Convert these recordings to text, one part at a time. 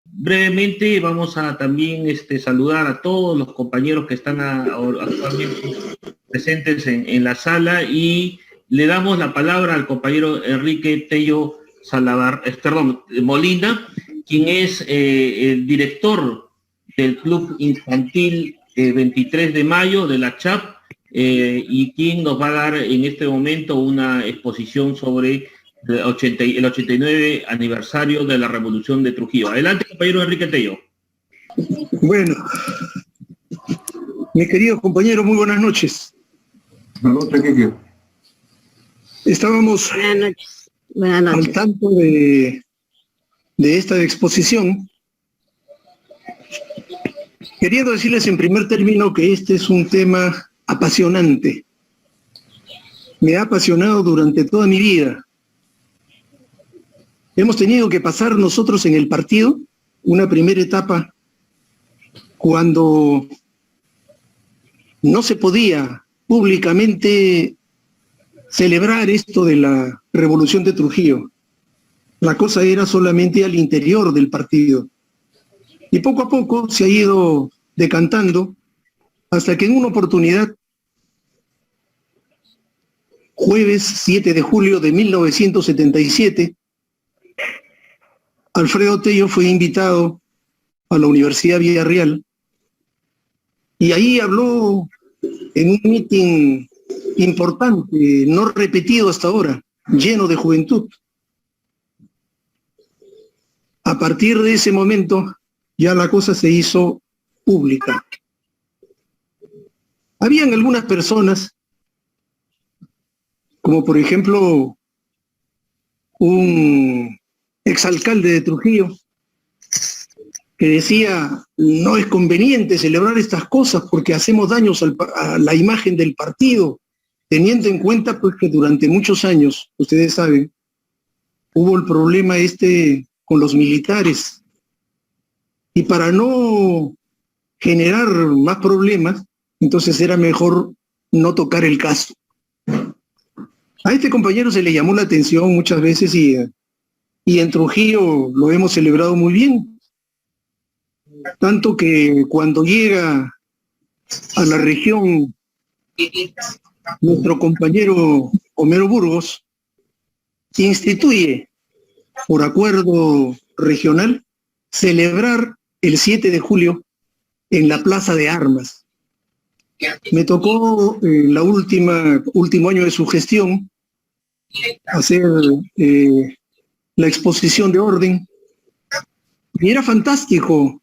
Brevemente vamos a también saludar a todos los compañeros que están actualmente presentes en la sala y le damos la palabra al compañero Enrique Tello Molina, quien es el director del Club Infantil 23 de Mayo de la CHAP y quien nos va a dar en este momento una exposición sobre el 89 aniversario de la Revolución de Trujillo. Adelante, compañero Enrique Tello. Bueno, mi querido compañero, muy buenas noches. Buenas noches, Kike. Estábamos Buenas noches. al tanto de esta exposición, queriendo decirles en primer término que este es un tema apasionante. Me ha apasionado durante toda mi vida. Hemos tenido que pasar nosotros en el partido una primera etapa cuando no se podía públicamente celebrar esto de la Revolución de Trujillo. La cosa era solamente al interior del partido. Y poco a poco se ha ido decantando hasta que en una oportunidad, jueves 7 de julio de 1977, Alfredo Tello fue invitado a la Universidad Villarreal y ahí habló en un mitin importante, no repetido hasta ahora, lleno de juventud. A partir de ese momento ya la cosa se hizo pública. Habían algunas personas, como por ejemplo un exalcalde de Trujillo, que decía, no es conveniente celebrar estas cosas porque hacemos daños a la imagen del partido, teniendo en cuenta pues que durante muchos años, ustedes saben, hubo el problema con los militares. Y para no generar más problemas, entonces era mejor no tocar el caso. A este compañero se le llamó la atención muchas veces y en Trujillo lo hemos celebrado muy bien. Tanto que cuando llega a la región nuestro compañero Homero Burgos, instituye por acuerdo regional celebrar el 7 de julio en la Plaza de Armas. Me tocó en último año de su gestión hacer la exposición de orden y era fantástico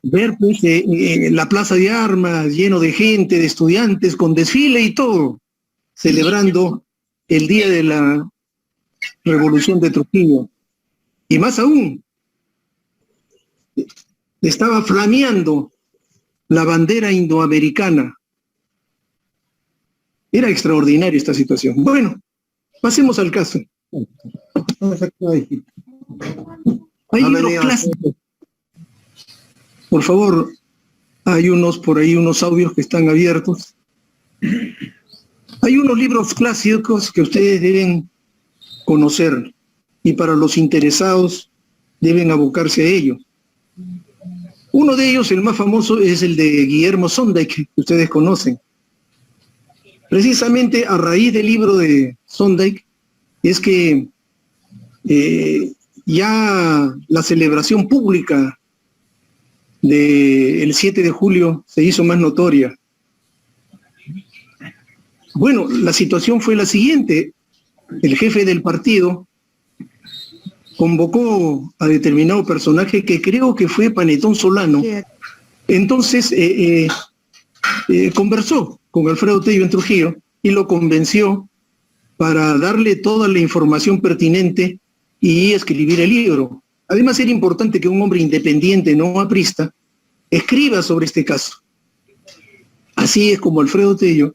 ver pues, la Plaza de Armas lleno de gente, de estudiantes, con desfile y todo, celebrando el día de la Revolución de Trujillo. Y más aún, estaba flameando la bandera indoamericana. Era extraordinaria esta situación. Bueno, pasemos al caso. Hay libros clásicos. Por favor, hay por ahí unos audios que están abiertos. Hay unos libros clásicos que ustedes deben conocer y para los interesados deben abocarse a ello. Uno de ellos, el más famoso, es el de Guillermo Sondheim, que ustedes conocen. Precisamente a raíz del libro de Sondheim es que ya la celebración pública del 7 de julio se hizo más notoria. Bueno, la situación fue la siguiente. El jefe del partido convocó a determinado personaje que creo que fue Panetón Solano. Entonces conversó con Alfredo Tello en Trujillo y lo convenció para darle toda la información pertinente y escribir el libro. Además era importante que un hombre independiente, no aprista, escriba sobre este caso. Así es como Alfredo Tello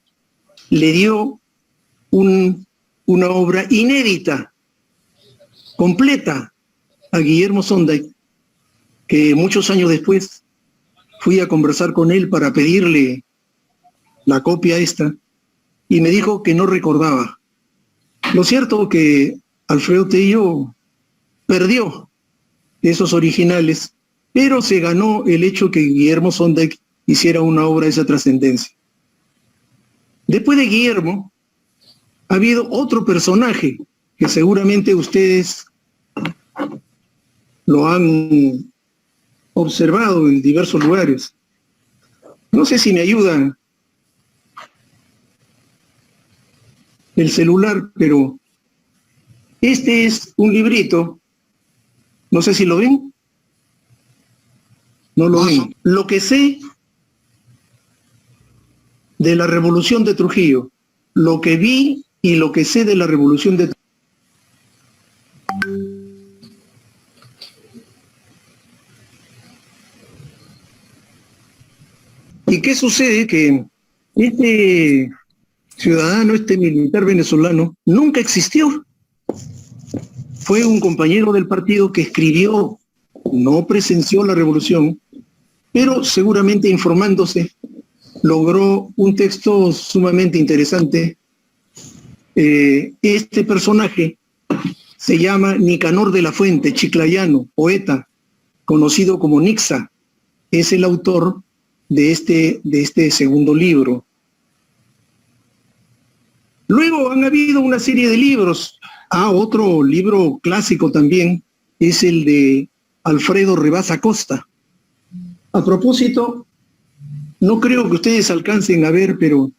le dio una obra inédita, completa, a Guillermo Sondheim, que muchos años después fui a conversar con él para pedirle la copia esta, y me dijo que no recordaba. Lo cierto que Alfredo Tello perdió esos originales, pero se ganó el hecho que Guillermo Sondek hiciera una obra de esa trascendencia. Después de Guillermo, ha habido otro personaje que seguramente ustedes lo han observado en diversos lugares. No sé si me ayuda el celular, pero este es un librito, no sé si lo ven. No lo ven. Lo que sé de la Revolución de Trujillo, lo que vi y lo que sé de la Revolución de Trujillo. ¿Y qué sucede? Que este ciudadano, este militar venezolano, nunca existió. Fue un compañero del partido que escribió, no presenció la revolución, pero seguramente informándose logró un texto sumamente interesante. Este personaje se llama Nicanor de la Fuente, chiclayano, poeta, conocido como Nixa. Es el autor de este segundo libro. Luego han habido una serie de libros. Otro libro clásico también es el de Alfredo Rebaz Acosta. A propósito, no creo que ustedes alcancen a ver, pero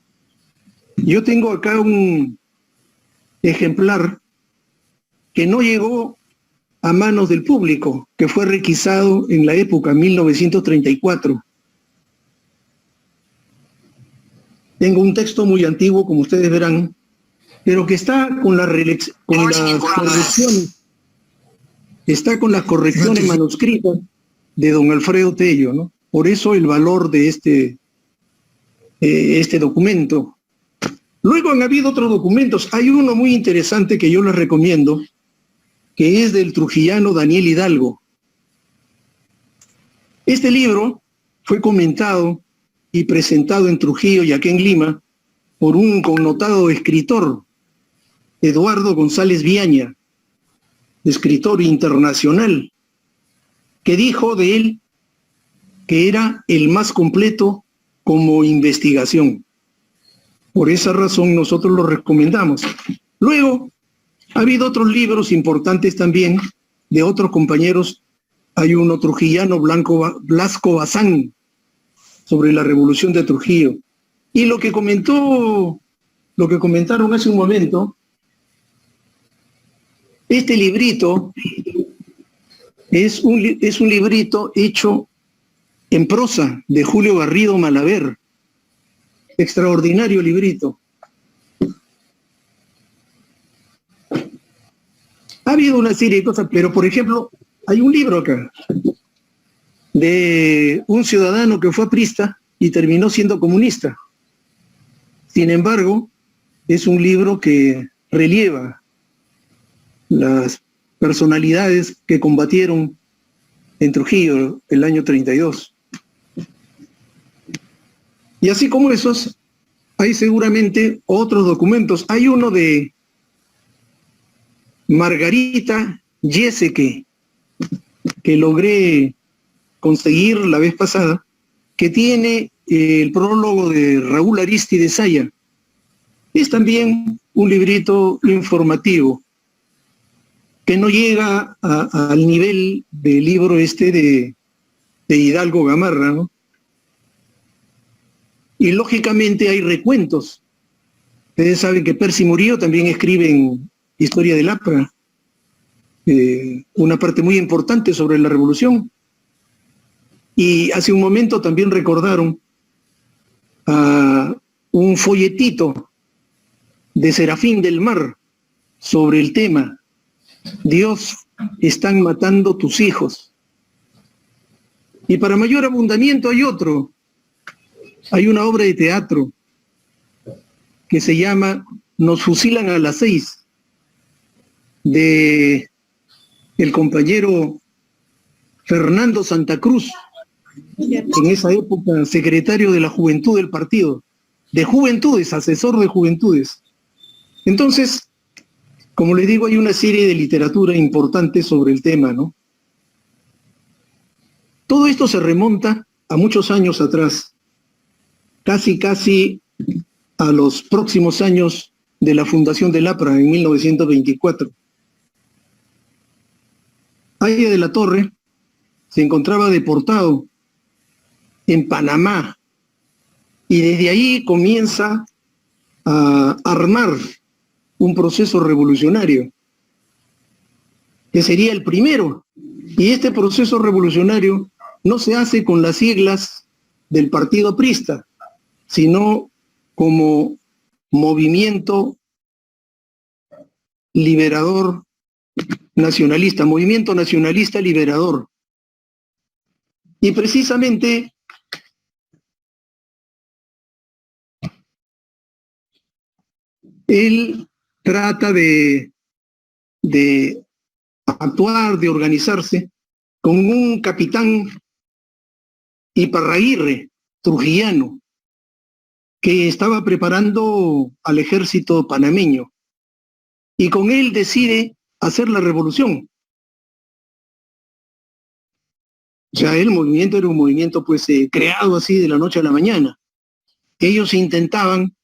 yo tengo acá un ejemplar que no llegó a manos del público, que fue requisado en la época 1934. Tengo un texto muy antiguo, como ustedes verán, pero que está con las correcciones, está con las correcciones manuscritas de don Alfredo Tello, ¿no? Por eso el valor de este documento. Luego han habido otros documentos. Hay uno muy interesante que yo les recomiendo, que es del trujillano Daniel Hidalgo. Este libro fue comentado y presentado en Trujillo y aquí en Lima por un connotado escritor, Eduardo González Viaña, escritor internacional, que dijo de él que era el más completo como investigación. Por esa razón nosotros lo recomendamos. Luego, ha habido otros libros importantes también de otros compañeros. Hay uno trujillano, Blasco Bazán, sobre la Revolución de Trujillo. Y lo que comentaron hace un momento, este librito es un librito hecho en prosa de Julio Garrido Malaver. Extraordinario librito. Ha habido una serie de cosas, pero por ejemplo, hay un libro acá de un ciudadano que fue aprista y terminó siendo comunista. Sin embargo, es un libro que relieva las personalidades que combatieron en Trujillo el año 32. Y así como esos, hay seguramente otros documentos. Hay uno de Margarita Yeseque, que logré conseguir la vez pasada, que tiene el prólogo de Raúl Arístide Saya. Es también un librito informativo, que no llega al nivel del libro de Hidalgo Gamarra, ¿no? Y lógicamente hay recuentos. Ustedes saben que Percy Murillo también escribe en Historia del APRA una parte muy importante sobre la revolución. Y hace un momento también recordaron a un folletito de Serafín del Mar sobre el tema: Dios, están matando tus hijos. Y para mayor abundamiento hay una obra de teatro que se llama Nos fusilan a las 6, de el compañero Fernando Santa Cruz, en esa época secretario de la Juventud del partido, de Juventudes, asesor de Juventudes. Entonces, como les digo, hay una serie de literatura importante sobre el tema, ¿no? Todo esto se remonta a muchos años atrás, casi a los próximos años de la fundación del APRA en 1924. Haya de la Torre se encontraba deportado en Panamá y desde ahí comienza a armar un proceso revolucionario que sería el primero. Y este proceso revolucionario no se hace con las siglas del partido aprista, sino como movimiento liberador nacionalista, movimiento nacionalista liberador. Y precisamente él trata de actuar, de organizarse con un capitán Iparraguirre, trujillano, que estaba preparando al ejército panameño. Y con él decide hacer la revolución. O sea, el movimiento era un movimiento pues creado así de la noche a la mañana. Ellos intentaban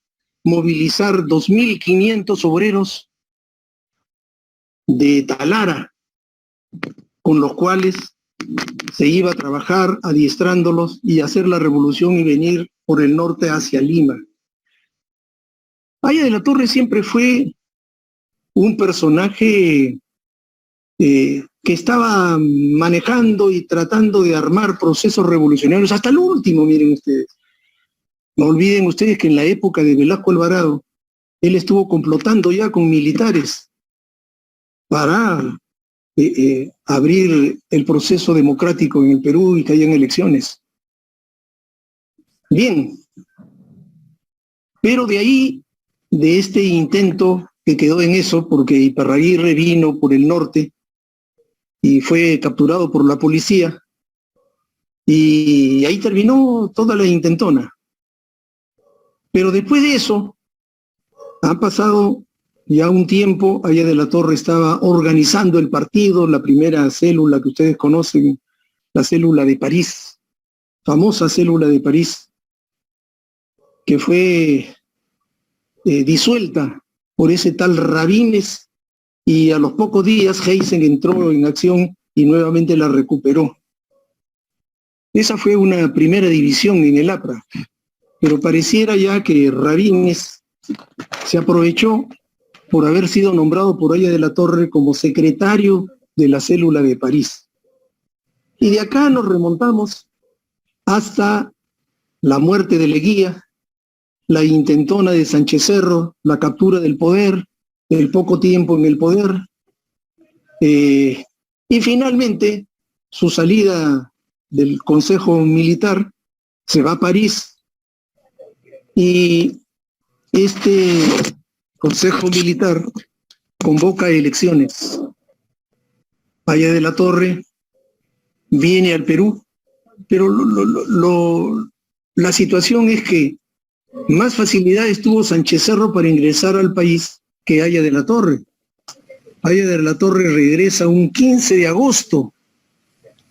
movilizar 2.500 obreros de Talara, con los cuales se iba a trabajar adiestrándolos y hacer la revolución y venir por el norte hacia Lima. Haya de la Torre siempre fue un personaje que estaba manejando y tratando de armar procesos revolucionarios hasta el último, miren ustedes. No olviden ustedes que en la época de Velasco Alvarado, él estuvo complotando ya con militares para abrir el proceso democrático en el Perú y que hayan elecciones. Bien, pero de ahí, de este intento que quedó en eso, porque Iparraguirre vino por el norte y fue capturado por la policía, y ahí terminó toda la intentona. Pero después de eso, ha pasado ya un tiempo. Haya de la Torre estaba organizando el partido, la primera célula que ustedes conocen, la célula de París, famosa célula de París, que fue disuelta por ese tal Rabines, y a los pocos días Heysen entró en acción y nuevamente la recuperó. Esa fue una primera división en el APRA, pero pareciera ya que Rabines se aprovechó por haber sido nombrado por Haya de la Torre como secretario de la célula de París. Y de acá nos remontamos hasta la muerte de Leguía, la intentona de Sánchez Cerro, la captura del poder, el poco tiempo en el poder, y finalmente su salida del Consejo Militar, se va a París, y este Consejo Militar convoca elecciones. Haya de la Torre viene al Perú, pero la situación es que más facilidades tuvo Sánchez Cerro para ingresar al país que Haya de la Torre. Haya de la Torre regresa un 15 de agosto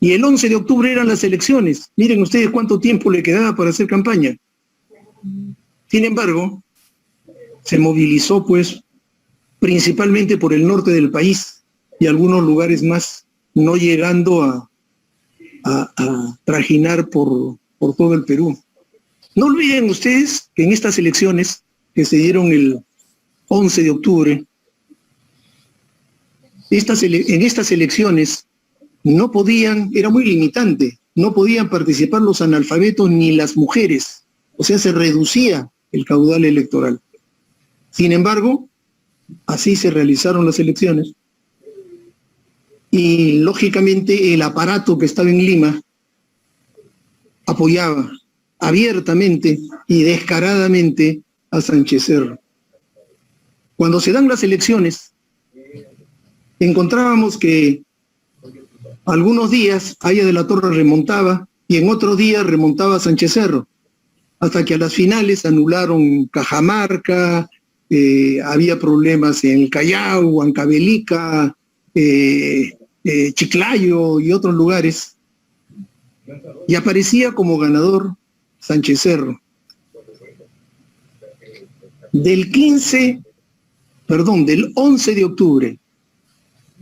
y el 11 de octubre eran las elecciones. Miren ustedes cuánto tiempo le quedaba para hacer campaña. Sin embargo, se movilizó pues principalmente por el norte del país y algunos lugares más, no llegando a trajinar por todo el Perú. No olviden ustedes que en estas elecciones que se dieron el 11 de octubre, en estas elecciones no podían, era muy limitante, no podían participar los analfabetos ni las mujeres, o sea, se reducía el caudal electoral. Sin embargo, así se realizaron las elecciones y lógicamente el aparato que estaba en Lima apoyaba abiertamente y descaradamente a Sánchez Cerro. Cuando se dan las elecciones, encontrábamos que algunos días Haya de la Torre remontaba y en otros días remontaba Sánchez Cerro, hasta que a las finales anularon Cajamarca, había problemas en el Callao, Huancavelica, Chiclayo y otros lugares. y aparecía como ganador Sánchez Cerro. Del 11 de octubre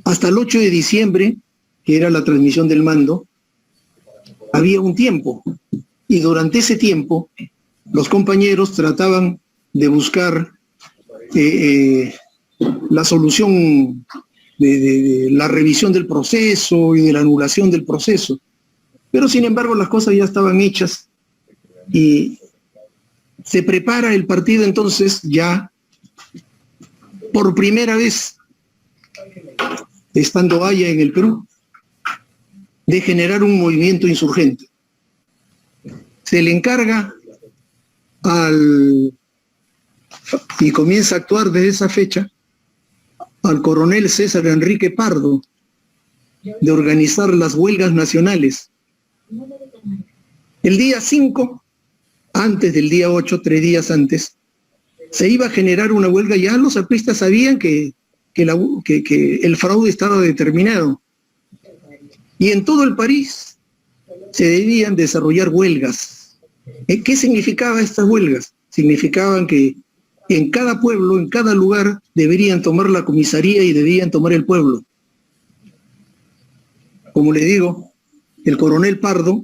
hasta el 8 de diciembre, que era la transmisión del mando, había un tiempo, y durante ese tiempo los compañeros trataban de buscar la solución de la revisión del proceso y de la anulación del proceso. Pero sin embargo las cosas ya estaban hechas y se prepara el partido entonces ya por primera vez, estando allá en el Perú, de generar un movimiento insurgente. Se le encarga y comienza a actuar desde esa fecha al coronel César Enrique Pardo de organizar las huelgas nacionales. El día 5, antes del día 8, 3 días antes, se iba a generar una huelga. Ya los apristas sabían que el fraude estaba determinado. Y en todo el país se debían desarrollar huelgas. ¿Qué significaba estas huelgas? Significaban que en cada pueblo, en cada lugar, deberían tomar la comisaría y debían tomar el pueblo. Como le digo, el coronel Pardo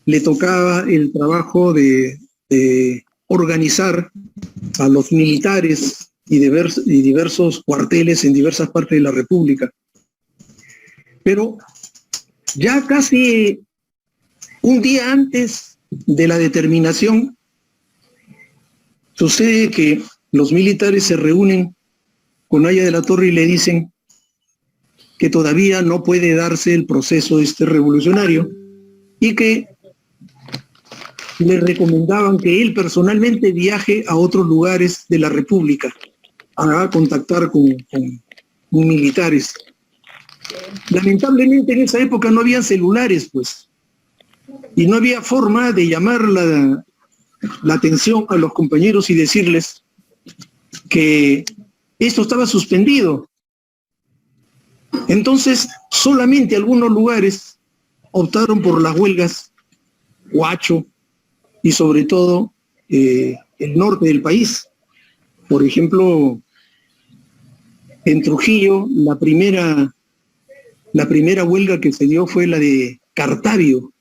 le tocaba el trabajo de organizar a los militares y diversos cuarteles en diversas partes de la República. Pero ya casi un día antes de la determinación, sucede que los militares se reúnen con Haya de la Torre y le dicen que todavía no puede darse el proceso revolucionario y que le recomendaban que él personalmente viaje a otros lugares de la República a contactar con militares. Lamentablemente en esa época no había celulares, pues, y no había forma de llamar la atención a los compañeros y decirles que esto estaba suspendido. Entonces, solamente algunos lugares optaron por las huelgas, Huacho y sobre todo el norte del país. Por ejemplo, en Trujillo, la primera huelga que se dio fue la de Cartavio,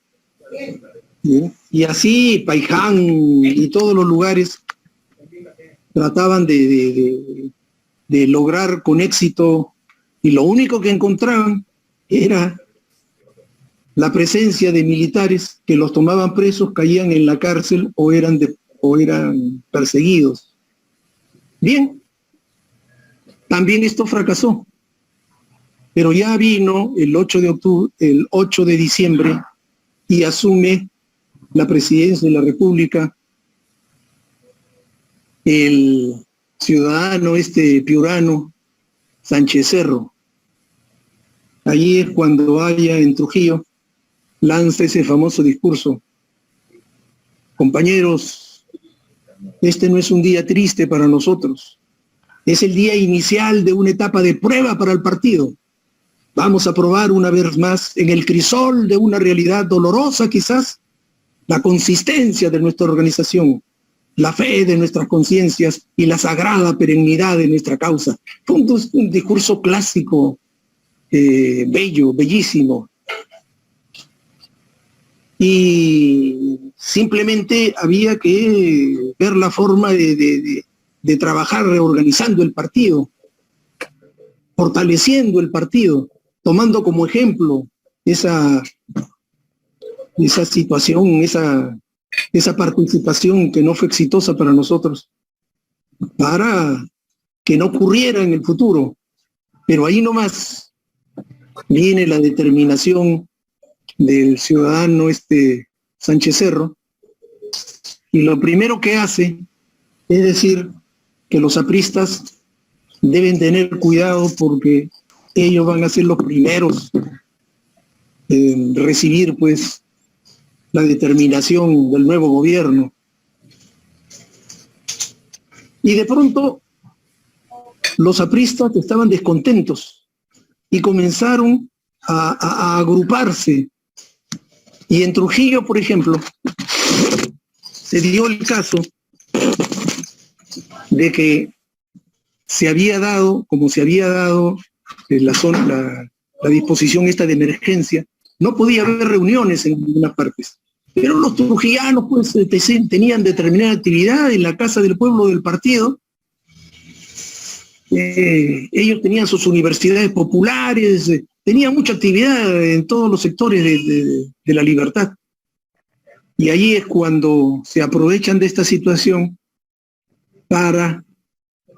¿sí? Y así Paiján y todos los lugares trataban de lograr con éxito, y lo único que encontraban era la presencia de militares que los tomaban presos, caían en la cárcel o eran perseguidos. Bien, también esto fracasó, pero ya vino el 8 de diciembre y asume la presidencia de la República el ciudadano piurano Sánchez Cerro. Allí es cuando Haya en Trujillo lanza ese famoso discurso: compañeros, este no es un día triste para nosotros, es el día inicial de una etapa de prueba para el partido. Vamos a probar una vez más en el crisol de una realidad dolorosa quizás, la consistencia de nuestra organización, la fe de nuestras conciencias y la sagrada perennidad de nuestra causa. Fue un discurso clásico, bello, bellísimo. Y simplemente había que ver la forma de trabajar reorganizando el partido, fortaleciendo el partido, tomando como ejemplo esa situación, esa participación que no fue exitosa para nosotros, para que no ocurriera en el futuro. Pero ahí nomás viene la determinación del ciudadano Sánchez Cerro, y lo primero que hace es decir que los apristas deben tener cuidado porque ellos van a ser los primeros en recibir pues la determinación del nuevo gobierno. Y de pronto los apristas estaban descontentos y comenzaron a agruparse Y en Trujillo, por ejemplo, se dio el caso de que se había dado, como se había dado la disposición esta de emergencia, no podía haber reuniones en algunas partes. Pero los trujillanos pues tenían determinada actividad en la Casa del Pueblo del partido. Ellos tenían sus universidades populares, tenían mucha actividad en todos los sectores de la libertad. Y allí es cuando se aprovechan de esta situación para,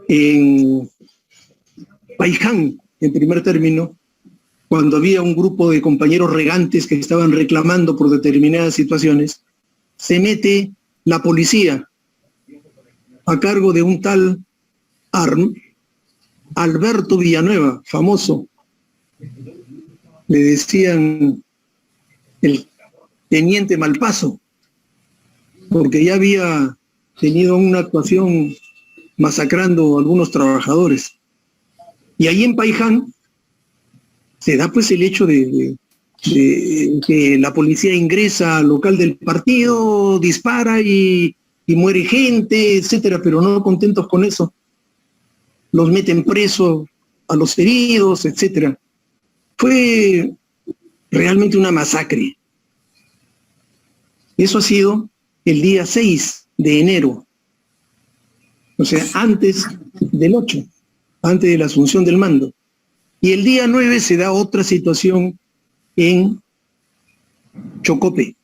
en Paiján, en primer término, cuando había un grupo de compañeros regantes que estaban reclamando por determinadas situaciones, se mete la policía a cargo de un tal Alberto Villanueva, famoso. Le decían el teniente Malpaso, porque ya había tenido una actuación masacrando a algunos trabajadores. Y ahí en Paiján se da pues el hecho de que la policía ingresa al local del partido, dispara y muere gente, etcétera, pero no contentos con eso, los meten presos a los heridos, etcétera. Fue realmente una masacre. Eso ha sido el día 6 de enero, o sea, antes del 8, antes de la asunción del mando. Y el día 9 se da otra situación en Chocope.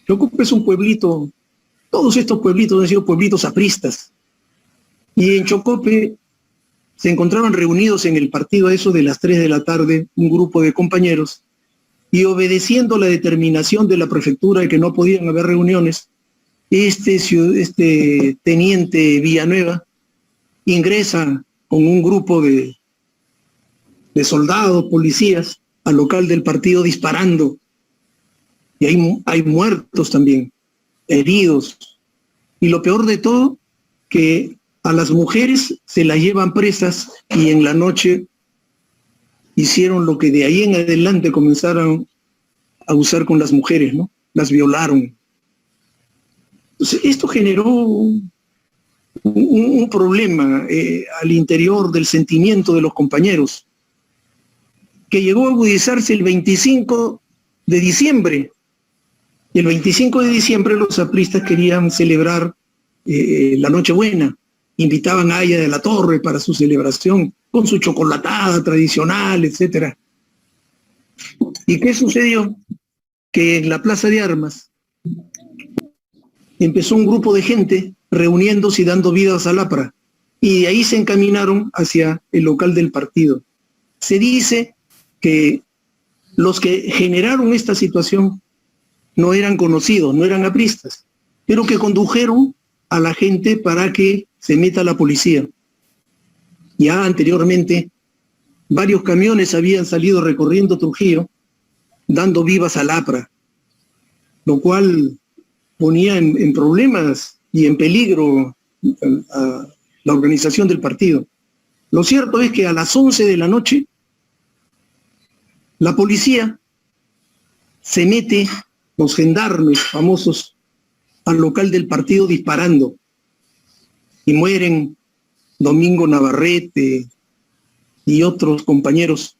Chocope es un pueblito, todos estos pueblitos han sido pueblitos apristas. Y en Chocope se encontraban reunidos en el partido a eso de las 3 de la tarde, un grupo de compañeros, y obedeciendo la determinación de la prefectura de que no podían haber reuniones, este teniente Villanueva ingresa con un grupo de soldados, policías, al local del partido disparando. Y hay muertos también, heridos. Y lo peor de todo, que a las mujeres se las llevan presas y en la noche hicieron lo que de ahí en adelante comenzaron a usar con las mujeres, ¿no? Las violaron. Entonces, esto generó un problema al interior del sentimiento de los compañeros, que llegó a agudizarse el 25 de diciembre. Y el 25 de diciembre los apristas querían celebrar la Nochebuena. Invitaban a Aya de la Torre para su celebración, con su chocolatada tradicional, etc. ¿Y qué sucedió? Que en la Plaza de Armas empezó un grupo de gente reuniéndose y dando vida a Salapra. Y de ahí se encaminaron hacia el local del partido. Se dice que los que generaron esta situación no eran conocidos, no eran apristas, pero que condujeron a la gente para que se meta la policía. Ya anteriormente, varios camiones habían salido recorriendo Trujillo, dando vivas a Lapra, lo cual ponía en problemas y en peligro a la organización del partido. Lo cierto es que a las 11 de la noche, la policía se mete, los gendarmes famosos, al local del partido disparando. Y mueren Domingo Navarrete y otros compañeros.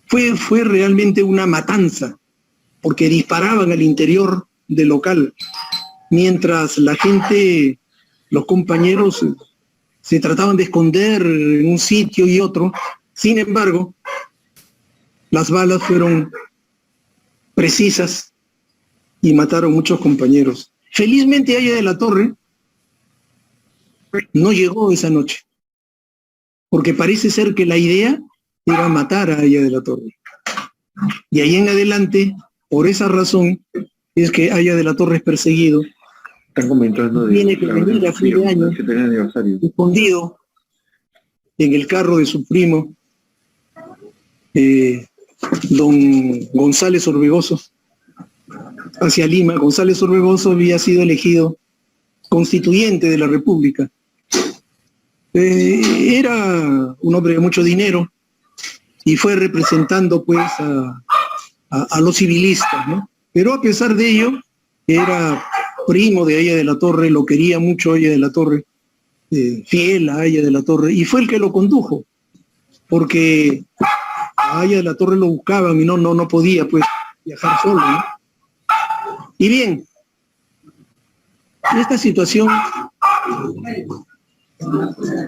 Fue realmente una matanza, porque disparaban al interior del local, mientras la gente, los compañeros, se trataban de esconder en un sitio y otro. Sin embargo, las balas fueron precisas y mataron muchos compañeros. Felizmente Aya de la Torre no llegó esa noche, porque parece ser que la idea era matar a Aya de la Torre. Y ahí en adelante, por esa razón, es que Aya de la Torre es perseguido. Están comentando Tiene que venir a fin de año, escondido en el carro de su primo, don González Orbegoso, hacia Lima. González Orbegoso había sido elegido constituyente de la República. Era un hombre de mucho dinero y fue representando pues a los civilistas, ¿no? Pero a pesar de ello, era primo de Haya de la Torre, lo quería mucho Haya de la Torre, fiel a Haya de la Torre, y fue el que lo condujo, porque a Haya de la Torre lo buscaban y no podía pues viajar solo, ¿no? Y bien, esta situación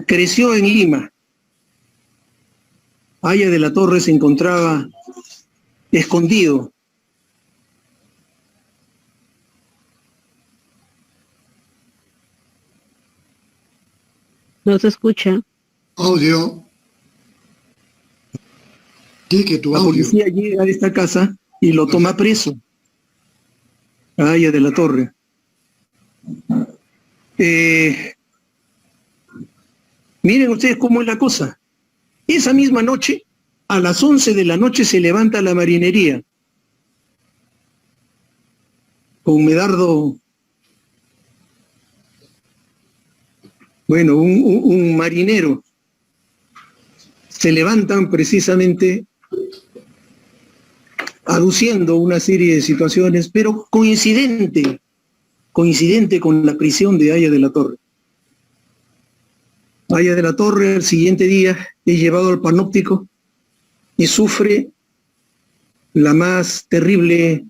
creció en Lima. Haya de la Torre se encontraba escondido. No se escucha. Audio. Di que tu La audio. policía llega a esta casa y lo toma preso. A Haya de la Torre. Miren ustedes cómo es la cosa. Esa misma noche, a las 11 de la noche, se levanta la marinería con Medardo, bueno, un marinero. Se levantan precisamente aduciendo una serie de situaciones, pero coincidente con la prisión de Haya de la Torre. Haya de la Torre al siguiente día es llevado al panóptico y sufre la más terrible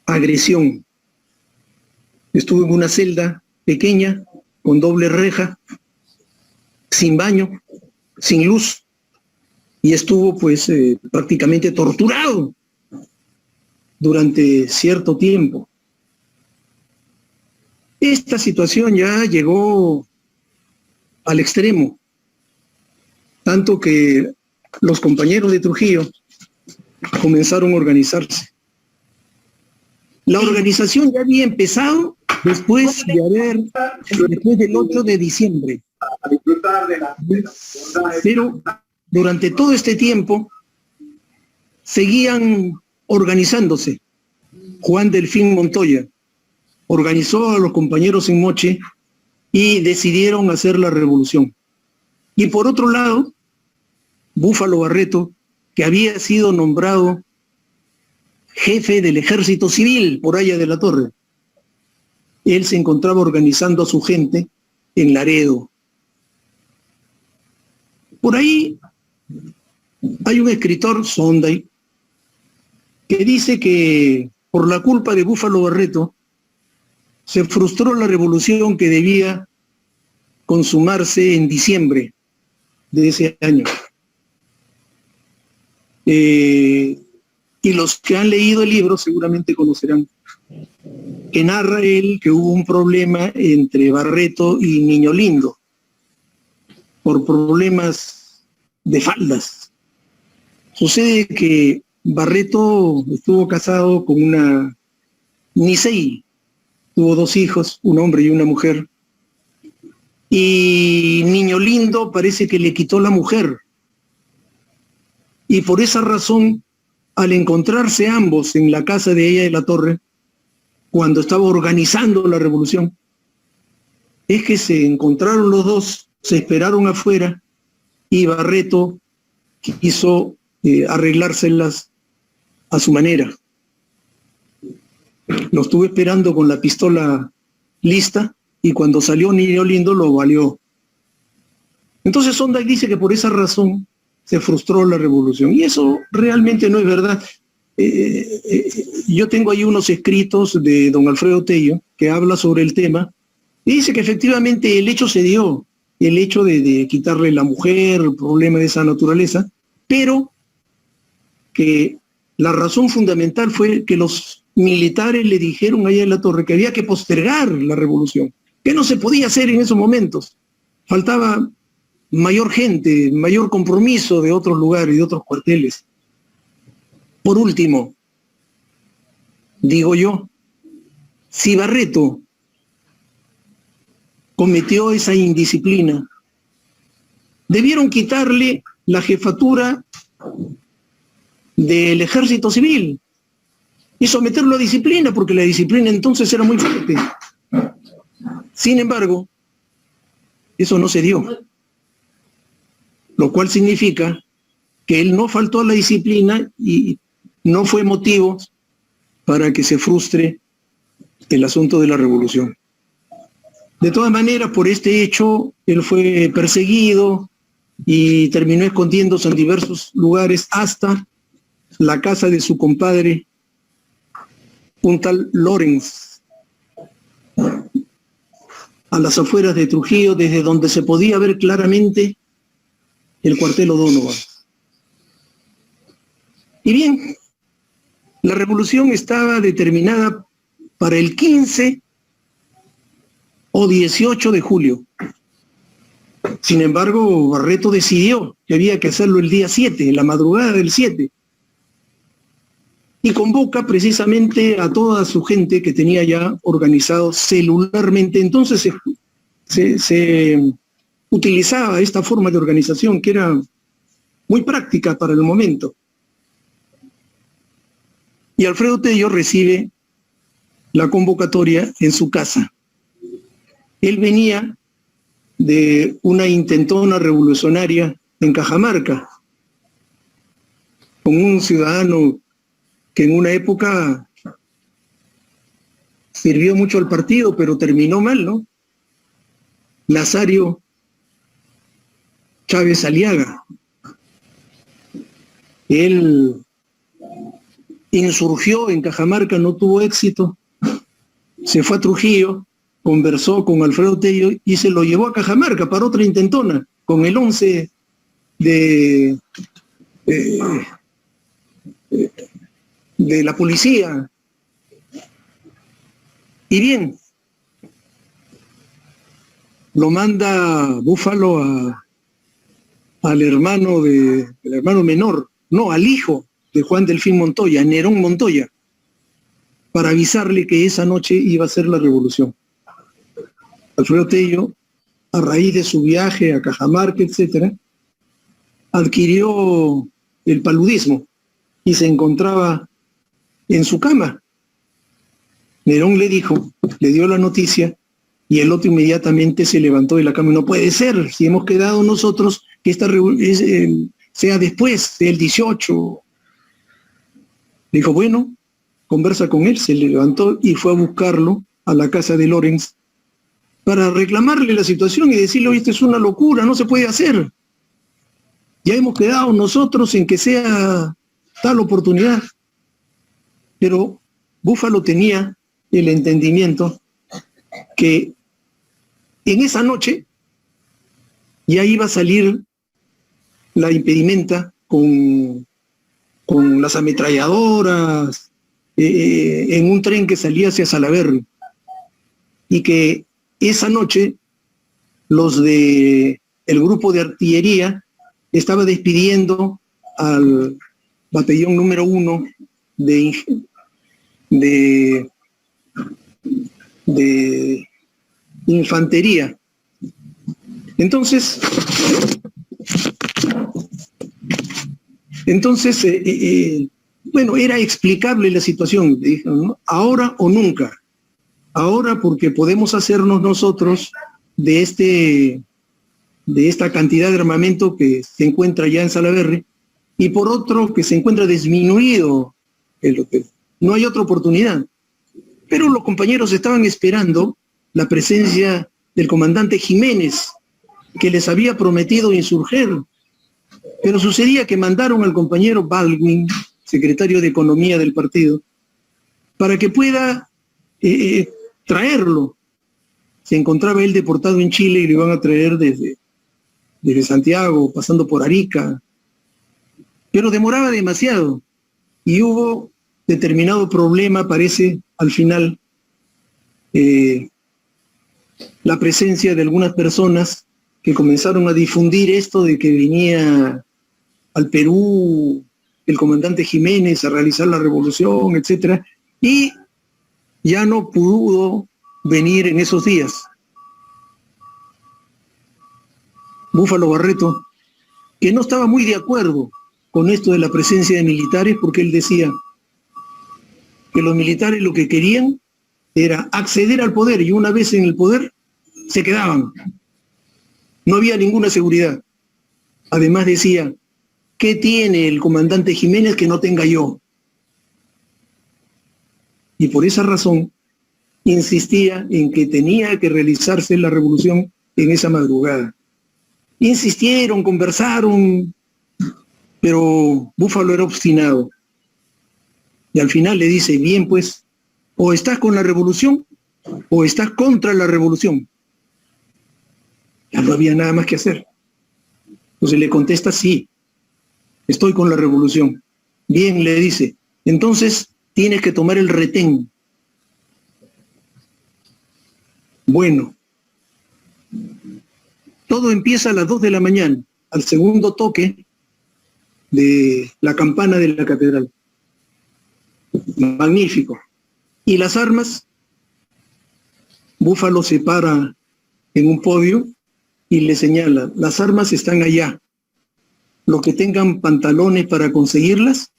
agresión. Estuvo en una celda pequeña, con doble reja, sin baño, sin luz, y estuvo pues prácticamente torturado durante cierto tiempo. Esta situación ya llegó al extremo, tanto que los compañeros de Trujillo comenzaron a organizarse. La organización ya había empezado después del 8 de diciembre. Pero durante todo este tiempo seguían organizándose. Juan Delfín Montoya organizó a los compañeros en Moche y decidieron hacer la revolución. Y por otro lado, Búfalo Barreto, que había sido nombrado jefe del ejército civil por Haya de la Torre, él se encontraba organizando a su gente en Laredo. Por ahí hay un escritor, Sonday, que dice que por la culpa de Búfalo Barreto se frustró la revolución que debía consumarse en diciembre de ese año. Y los que han leído el libro seguramente conocerán que narra él que hubo un problema entre Barreto y Niño Lindo por problemas de faldas. Sucede que Barreto estuvo casado con una Nisei, tuvo 2 hijos, un hombre y una mujer, y Niño Lindo parece que le quitó la mujer, y por esa razón, al encontrarse ambos en la casa de Haya de la Torre, cuando estaba organizando la revolución, es que se encontraron los dos, se esperaron afuera, y Barreto quiso arreglárselas a su manera. Lo estuve esperando con la pistola lista y cuando salió Niño Lindo lo valió. Entonces Sonday dice que por esa razón se frustró la revolución y eso realmente no es verdad. Yo tengo ahí unos escritos de don Alfredo Tello que habla sobre el tema y dice que efectivamente el hecho se dio, el hecho de quitarle la mujer, el problema de esa naturaleza, pero que la razón fundamental fue que los militares le dijeron a Haya de la Torre que había que postergar la revolución, que no se podía hacer en esos momentos. Faltaba mayor gente, mayor compromiso de otros lugares y de otros cuarteles. Por último, digo yo, si Barreto cometió esa indisciplina, debieron quitarle la jefatura del ejército civil y someterlo a disciplina, porque la disciplina entonces era muy fuerte. Sin embargo, eso no se dio, lo cual significa que él no faltó a la disciplina y no fue motivo para que se frustre el asunto de la revolución. De todas maneras, por este hecho, él fue perseguido y terminó escondiéndose en diversos lugares hasta la casa de su compadre, un tal Lorenz, a las afueras de Trujillo, desde donde se podía ver claramente el cuartel O'Donovan. Y bien, la revolución estaba determinada para el 15 o 18 de julio. Sin embargo, Barreto decidió que había que hacerlo el día 7, en la madrugada del 7. Y convoca precisamente a toda su gente que tenía ya organizado celularmente. Entonces se utilizaba esta forma de organización que era muy práctica para el momento. Y Alfredo Tello recibe la convocatoria en su casa. Él venía de una intentona revolucionaria en Cajamarca, con un ciudadano que en una época sirvió mucho al partido, pero terminó mal, ¿no? Nazario Chávez Aliaga. Él insurgió en Cajamarca, no tuvo éxito, se fue a Trujillo, conversó con Alfredo Tello y se lo llevó a Cajamarca para otra intentona, con el 11 de la policía. Y bien, lo manda Búfalo al hermano menor, no, al hijo de Juan Delfín Montoya, Nerón Montoya, para avisarle que esa noche iba a ser la revolución. Alfredo Tello, a raíz de su viaje a Cajamarca, etc., adquirió el paludismo y se encontraba en su cama. Nerón le dio la noticia y el otro inmediatamente se levantó de la cama. No puede ser, si hemos quedado nosotros que esta revolución sea después, sea el 18. Dijo, bueno, conversa con él, se levantó y fue a buscarlo a la casa de Lorenz para reclamarle la situación y decirle, oye, esto es una locura, no se puede hacer. Ya hemos quedado nosotros en que sea tal oportunidad. Pero Búfalo tenía el entendimiento que en esa noche ya iba a salir la impedimenta con las ametralladoras en un tren que salía hacia Salaberry, y que esa noche los del grupo de artillería estaba despidiendo al batallón número 1 de infantería. Entonces bueno, era explicable la situación, dijeron, ¿no? Ahora o nunca. Ahora porque podemos hacernos nosotros de esta cantidad de armamento que se encuentra ya en Salaberry, y por otro que se encuentra disminuido el hotel. No hay otra oportunidad. Pero los compañeros estaban esperando la presencia del comandante Jiménez, que les había prometido insurger. Pero sucedía que mandaron al compañero Baldwin, secretario de Economía del partido, para que pueda traerlo. Se encontraba él deportado en Chile y lo iban a traer desde Santiago, pasando por Arica. Pero demoraba demasiado y hubo determinado problema, parece, al final, la presencia de algunas personas que comenzaron a difundir esto de que venía al Perú el comandante Jiménez a realizar la revolución, etc. Y ya no pudo venir en esos días. Búfalo Barreto, que no estaba muy de acuerdo con esto de la presencia de militares, porque él decía que los militares lo que querían era acceder al poder, y una vez en el poder se quedaban. No había ninguna seguridad. Además decía, ¿qué tiene el comandante Jiménez que no tenga yo? Y por esa razón insistía en que tenía que realizarse la revolución en esa madrugada. Insistieron, conversaron, pero Búfalo era obstinado. Y al final le dice, bien pues, o estás con la revolución o estás contra la revolución. Ya no había nada más que hacer. Entonces le contesta, sí, estoy con la revolución. Bien, le dice, entonces tienes que tomar el retén. Bueno, todo empieza a las 2 de la mañana, al segundo toque de la campana de la catedral. Magnífico. Y las armas, Búfalo se para en un podio y le señala, las armas están allá. Los que tengan pantalones para conseguirlas,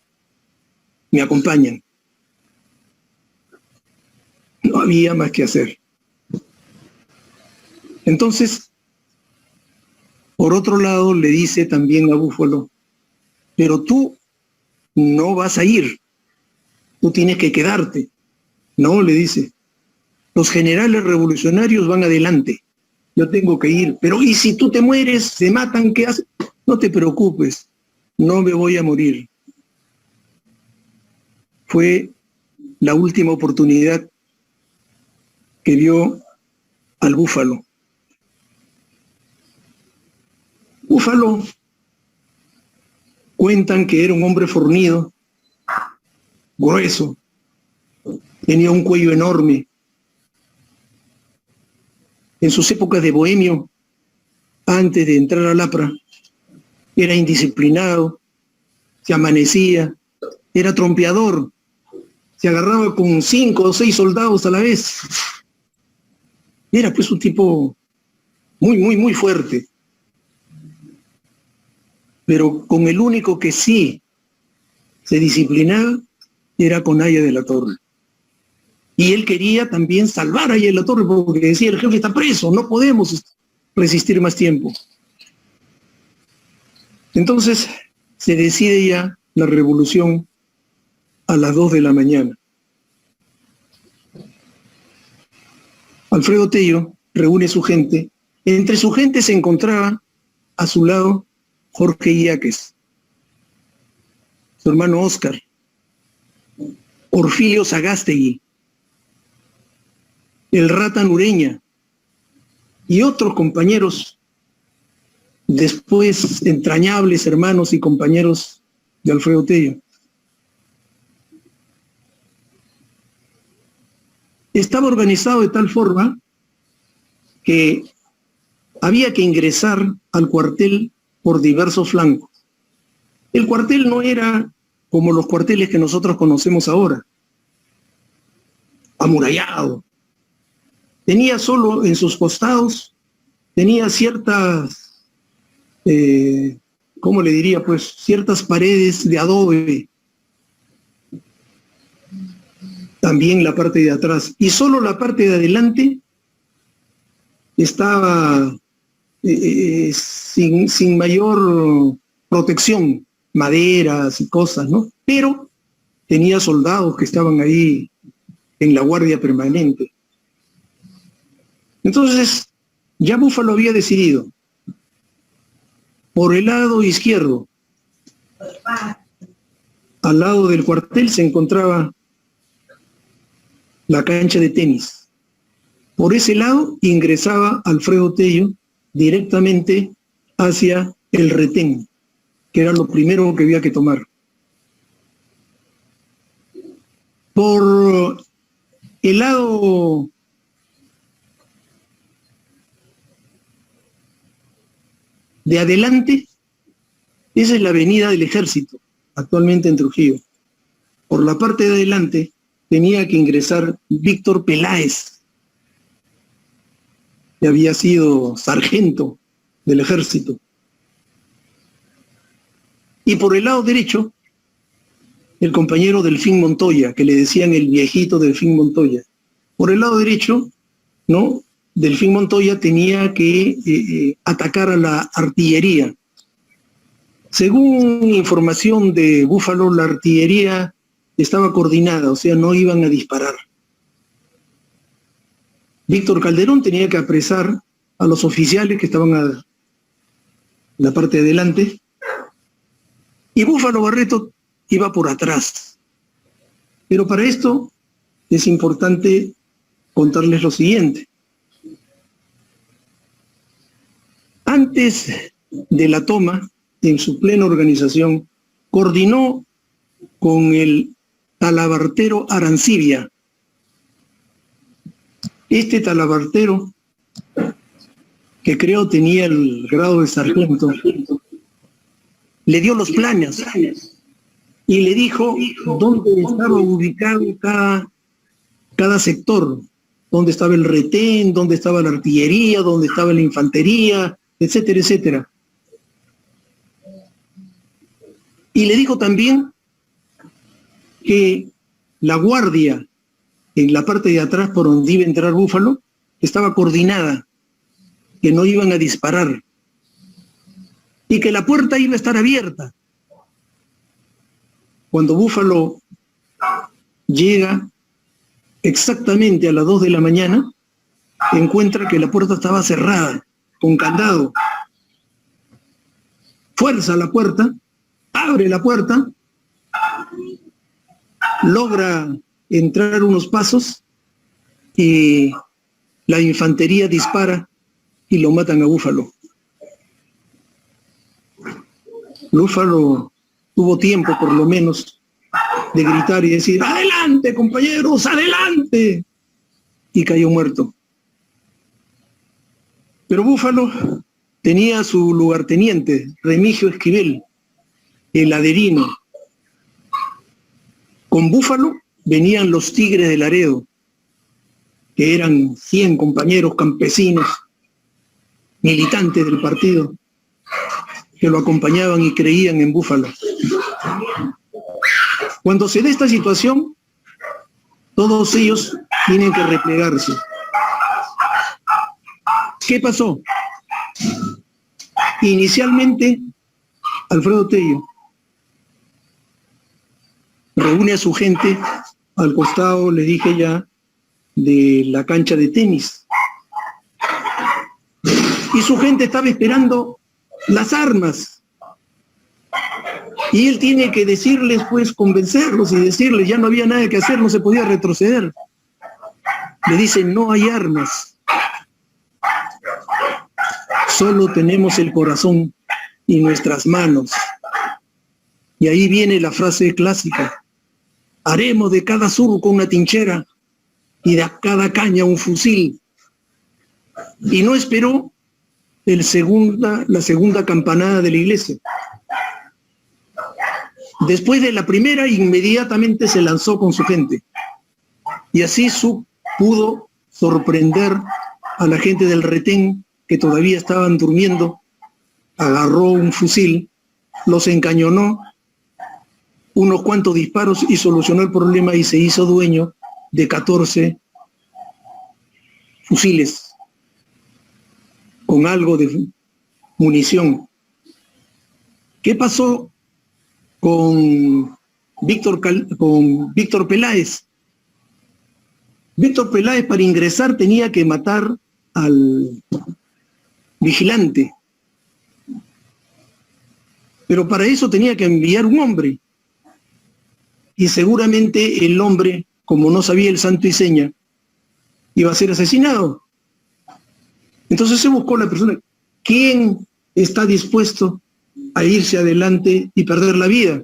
me acompañan. No había más que hacer. Entonces, por otro lado, le dice también a Búfalo, pero tú no vas a ir, tú tienes que quedarte. No, le dice, los generales revolucionarios van adelante, yo tengo que ir, pero ¿y si tú te mueres, se matan, qué haces? No te preocupes, no me voy a morir. Fue la última oportunidad que vio al Búfalo. Búfalo, cuentan que era un hombre fornido, grueso, tenía un cuello enorme. En sus épocas de bohemio, antes de entrar al APRA, era indisciplinado, se amanecía, era trompeador, se agarraba con 5 o 6 soldados a la vez. Era pues un tipo muy fuerte. Pero con el único que sí se disciplinaba era con Aya de la Torre. Y él quería también salvar a Aya de la Torre porque decía, el jefe está preso, no podemos resistir más tiempo. Entonces se decide ya la revolución a las 2 de la mañana. Alfredo Tello reúne su gente. Entre su gente se encontraba a su lado Jorge Iáquez, su hermano Óscar, Orfilio Sagástegui, el Rata Nureña y otros compañeros, después entrañables hermanos y compañeros de Alfredo Tello. Estaba organizado de tal forma que había que ingresar al cuartel por diversos flancos. El cuartel no era como los cuarteles que nosotros conocemos ahora, amurallado. Tenía solo en sus costados, tenía ciertas, ¿cómo le diría? Pues ciertas paredes de adobe. También la parte de atrás. Y solo la parte de adelante estaba sin mayor protección, maderas y cosas, ¿no? Pero tenía soldados que estaban ahí en la guardia permanente. Entonces, ya Búfalo había decidido. Por el lado izquierdo, al lado del cuartel, se encontraba la cancha de tenis. Por ese lado ingresaba Alfredo Tello directamente hacia el retén, que era lo primero que había que tomar. Por el lado de adelante, esa es la avenida del Ejército, actualmente en Trujillo. Por la parte de adelante tenía que ingresar Víctor Peláez, que había sido sargento del Ejército. Y por el lado derecho, el compañero Delfín Montoya, que le decían el viejito Delfín Montoya. Por el lado derecho, ¿no? Delfín Montoya tenía que atacar a la artillería. Según información de Búfalo, la artillería estaba coordinada, o sea, no iban a disparar. Víctor Calderón tenía que apresar a los oficiales que estaban a la parte de adelante, y Búfalo Barreto iba por atrás. Pero para esto es importante contarles lo siguiente. Antes de la toma, en su plena organización, coordinó con el talabartero Arancibia. Este talabartero, que creo tenía el grado de sargento, le dio los planes y le dijo dónde estaba ubicado cada sector, dónde estaba el retén, dónde estaba la artillería, dónde estaba la infantería, etcétera, etcétera. Y le dijo también que la guardia en la parte de atrás por donde iba a entrar Búfalo estaba coordinada, que no iban a disparar y que la puerta iba a estar abierta. Cuando Búfalo llega exactamente a las 2 de la mañana, encuentra que la puerta estaba cerrada, con candado. Fuerza la puerta, abre la puerta, logra entrar unos pasos y la infantería dispara y lo matan a Búfalo. Búfalo tuvo tiempo, por lo menos, de gritar y decir: ¡adelante, compañeros, adelante! Y cayó muerto. Pero Búfalo tenía su lugarteniente, Remigio Esquivel, el aderino. Con Búfalo venían los Tigres de Laredo, que eran 100 compañeros campesinos, militantes del partido, que lo acompañaban y creían en Búfalo. Cuando se da esta situación, todos ellos tienen que replegarse. ¿Qué pasó? Inicialmente, Alfredo Tello reúne a su gente al costado, le dije ya, de la cancha de tenis. Y su gente estaba esperando las armas. Y él tiene que decirles, pues, convencerlos y decirles, ya no había nada que hacer, no se podía retroceder. Le dicen: no hay armas. Solo tenemos el corazón y nuestras manos. Y ahí viene la frase clásica: haremos de cada surco una trinchera y de cada caña un fusil. Y no esperó la segunda campanada de la iglesia. Después de la primera, inmediatamente se lanzó con su gente. Y así pudo sorprender a la gente del retén, que todavía estaban durmiendo. Agarró un fusil, los encañonó, unos cuantos disparos y solucionó el problema, y se hizo dueño de 14 fusiles con algo de munición. ¿Qué pasó con Víctor Peláez? Víctor Peláez, para ingresar, tenía que matar al vigilante, pero para eso tenía que enviar un hombre, y seguramente el hombre, como no sabía el santo y seña, iba a ser asesinado. Entonces se buscó la persona, ¿quién está dispuesto a irse adelante y perder la vida?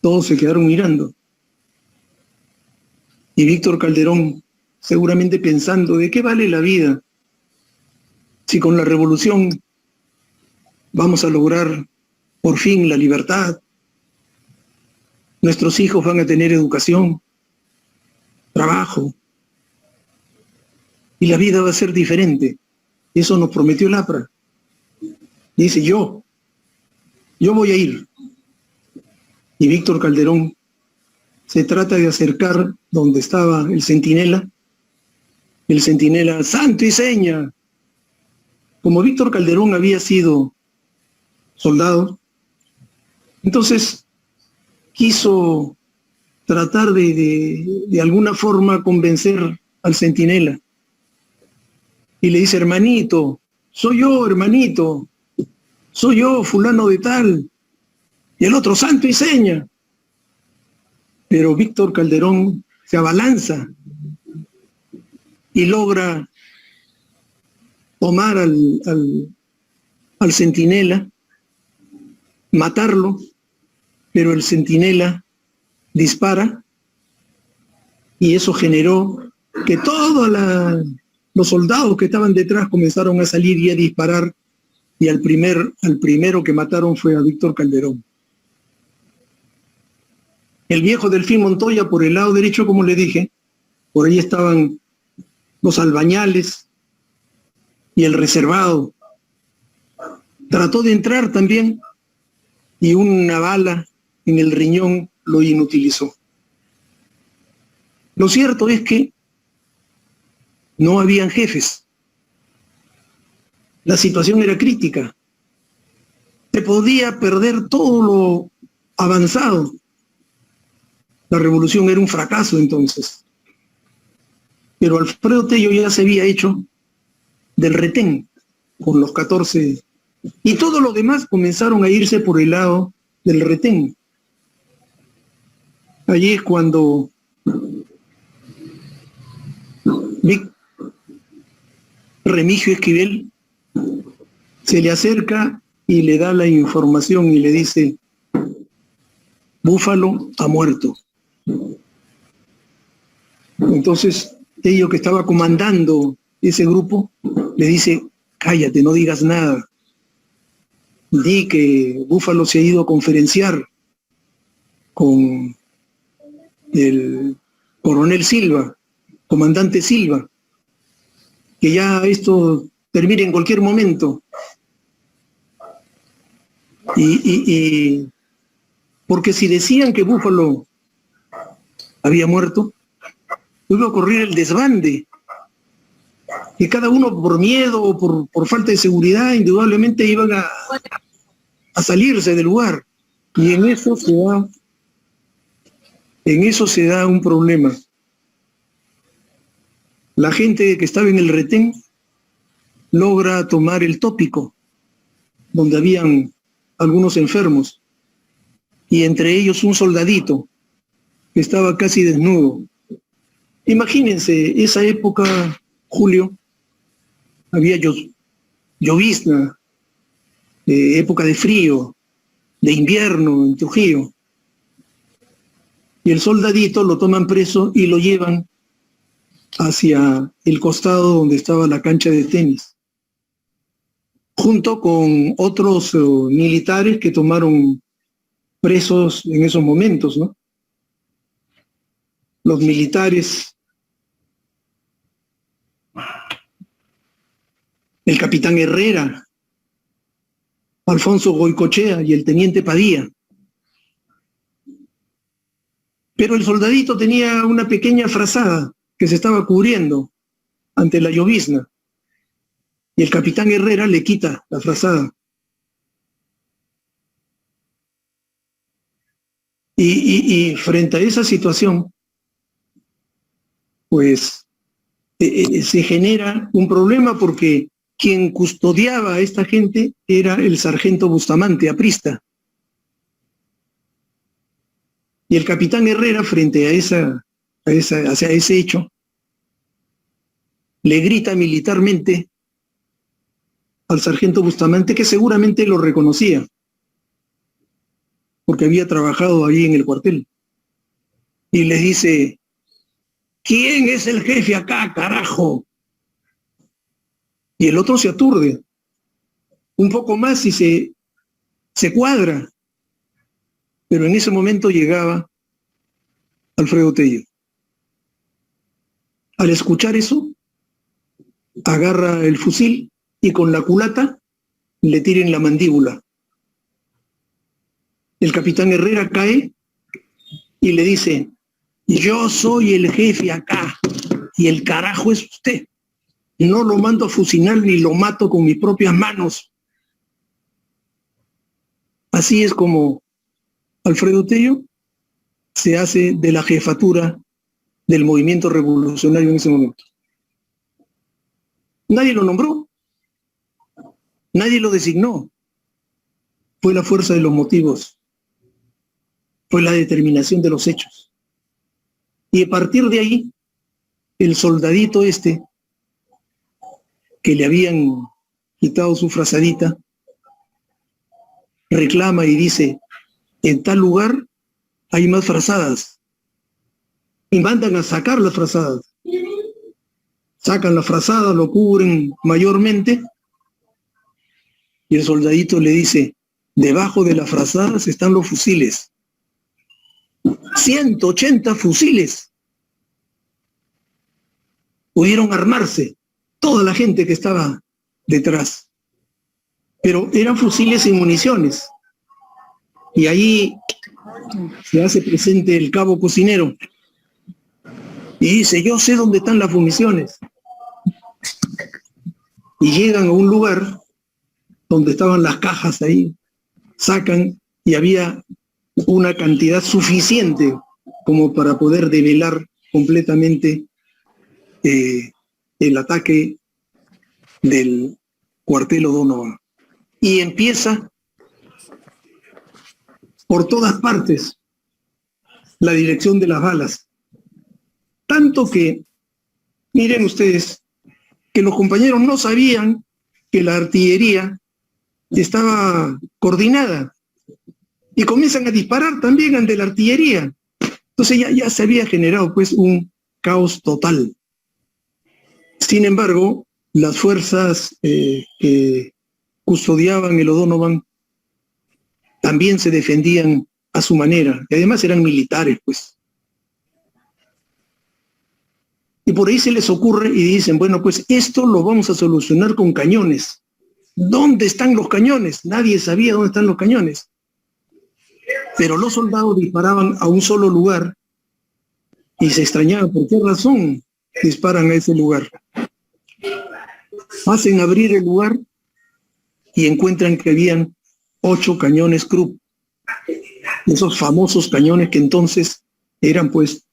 Todos se quedaron mirando. Y Víctor Calderón, seguramente pensando, ¿de qué vale la vida si con la revolución vamos a lograr por fin la libertad? Nuestros hijos van a tener educación, trabajo, y la vida va a ser diferente. Eso nos prometió el APRA. Dice: yo voy a ir. Y Víctor Calderón se trata de acercar donde estaba el centinela, santo y seña. Como Víctor Calderón había sido soldado, entonces quiso tratar de alguna forma convencer al centinela. Y le dice, hermanito, soy yo, fulano de tal. Y el otro, santo y seña. Pero Víctor Calderón se abalanza y logra tomar al centinela, matarlo, pero el centinela dispara y eso generó que todos los soldados que estaban detrás comenzaron a salir y a disparar, y al primero que mataron fue a Víctor Calderón. El viejo Delfín Montoya por el lado derecho, como le dije, por ahí estaban los albañales y el reservado. Trató de entrar también y una bala en el riñón lo inutilizó. Lo cierto es que no habían jefes. La situación era crítica. Se podía perder todo lo avanzado. La revolución era un fracaso entonces. Pero Alfredo Tello ya se había hecho del retén con los 14. Y todos los demás comenzaron a irse por el lado del retén. Allí es cuando Remigio Esquivel se le acerca y le da la información y le dice, Búfalo ha muerto. Entonces, Tello, que estaba comandando ese grupo, le dice, cállate, no digas nada. Di que Búfalo se ha ido a conferenciar con el coronel Silva, comandante Silva, que ya esto termine en cualquier momento. Y porque si decían que Búfalo había muerto, iba a ocurrir el desbande, que cada uno por miedo o por falta de seguridad indudablemente iban a salirse del lugar, y en eso se da un problema. La gente que estaba en el retén logra tomar el tópico, donde habían algunos enfermos, y entre ellos un soldadito que estaba casi desnudo. Imagínense, esa época, Julio, había llovizna, época de frío, de invierno en Trujillo. Y el soldadito lo toman preso y lo llevan hacia el costado donde estaba la cancha de tenis, junto con otros militares que tomaron presos en esos momentos, ¿no? Los militares, el capitán Herrera, Alfonso Goicochea y el teniente Padilla. Pero el soldadito tenía una pequeña frazada que se estaba cubriendo ante la llovizna, y el capitán Herrera le quita la frazada. Y frente a esa situación, pues se genera un problema, porque quien custodiaba a esta gente era el sargento Bustamante, aprista. Y el capitán Herrera, frente hacia ese hecho, le grita militarmente al sargento Bustamante, que seguramente lo reconocía, porque había trabajado ahí en el cuartel, y le dice, ¿quién es el jefe acá, carajo? Y el otro se aturde un poco más y se cuadra. Pero en ese momento llegaba Alfredo Tello. Al escuchar eso, agarra el fusil y con la culata le tira en la mandíbula. El capitán Herrera cae y le dice, yo soy el jefe acá y el carajo es usted. No lo mando a fusilar ni lo mato con mis propias manos. Así es como Alfredo Tello se hace de la jefatura del movimiento revolucionario en ese momento. Nadie lo nombró, nadie lo designó. Fue la fuerza de los motivos, fue la determinación de los hechos. Y a partir de ahí, el soldadito este, que le habían quitado su frazadita, reclama y dice, en tal lugar hay más frazadas. Y mandan a sacar las frazadas. Sacan las frazadas, lo cubren mayormente, y el soldadito le dice, debajo de las frazadas están los fusiles. 180 fusiles. Pudieron armarse toda la gente que estaba detrás. Pero eran fusiles sin municiones. Y ahí se hace presente el cabo cocinero. Y dice, yo sé dónde están las municiones. Y llegan a un lugar donde estaban las cajas ahí, sacan y había una cantidad suficiente como para poder develar completamente el ataque del cuartel O'Donovan. Y empieza por todas partes la dirección de las balas. Tanto que, miren ustedes, que los compañeros no sabían que la artillería estaba coordinada y comienzan a disparar también ante la artillería. Entonces ya se había generado pues un caos total. Sin embargo, las fuerzas que custodiaban el O'Donovan también se defendían a su manera, y además eran militares, pues. Y por ahí se les ocurre y dicen, bueno, pues esto lo vamos a solucionar con cañones. ¿Dónde están los cañones? Nadie sabía dónde están los cañones. Pero los soldados disparaban a un solo lugar y se extrañaban por qué razón disparan a ese lugar. Hacen abrir el lugar y encuentran que habían 8 cañones Krupp. Esos famosos cañones que entonces eran pues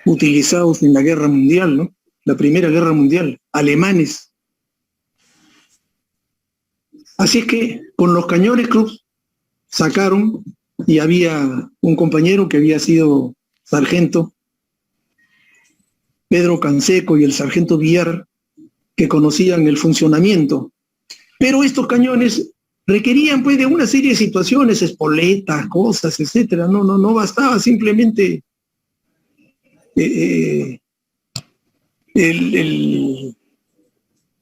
utilizados en la guerra mundial, ¿no? La Primera Guerra Mundial, alemanes. Así es que con los cañones Krupp sacaron, y había un compañero que había sido sargento, Pedro Canseco, y el sargento Villar, que conocían el funcionamiento. Pero estos cañones requerían pues de una serie de situaciones, espoletas, cosas, etcétera. No bastaba simplemente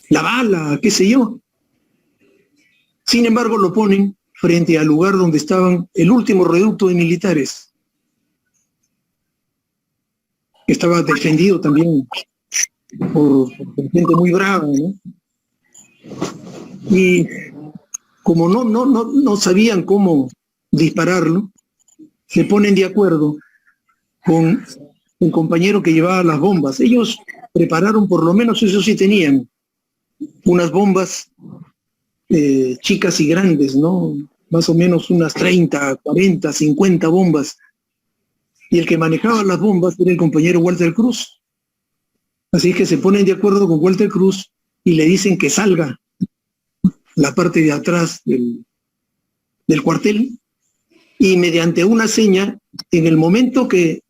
la bala, qué sé yo. Sin embargo, lo ponen frente al lugar donde estaban el último reducto de militares. Estaba defendido también por gente muy brava, ¿no? Y como no sabían cómo dispararlo, se ponen de acuerdo con el compañero que llevaba las bombas. Ellos prepararon, por lo menos eso sí tenían, unas bombas chicas y grandes, ¿no? Más o menos unas 30, 40, 50 bombas. Y el que manejaba las bombas era el compañero Walter Cruz. Así que se ponen de acuerdo con Walter Cruz y le dicen que salga la parte de atrás del cuartel, y mediante una seña, en el momento que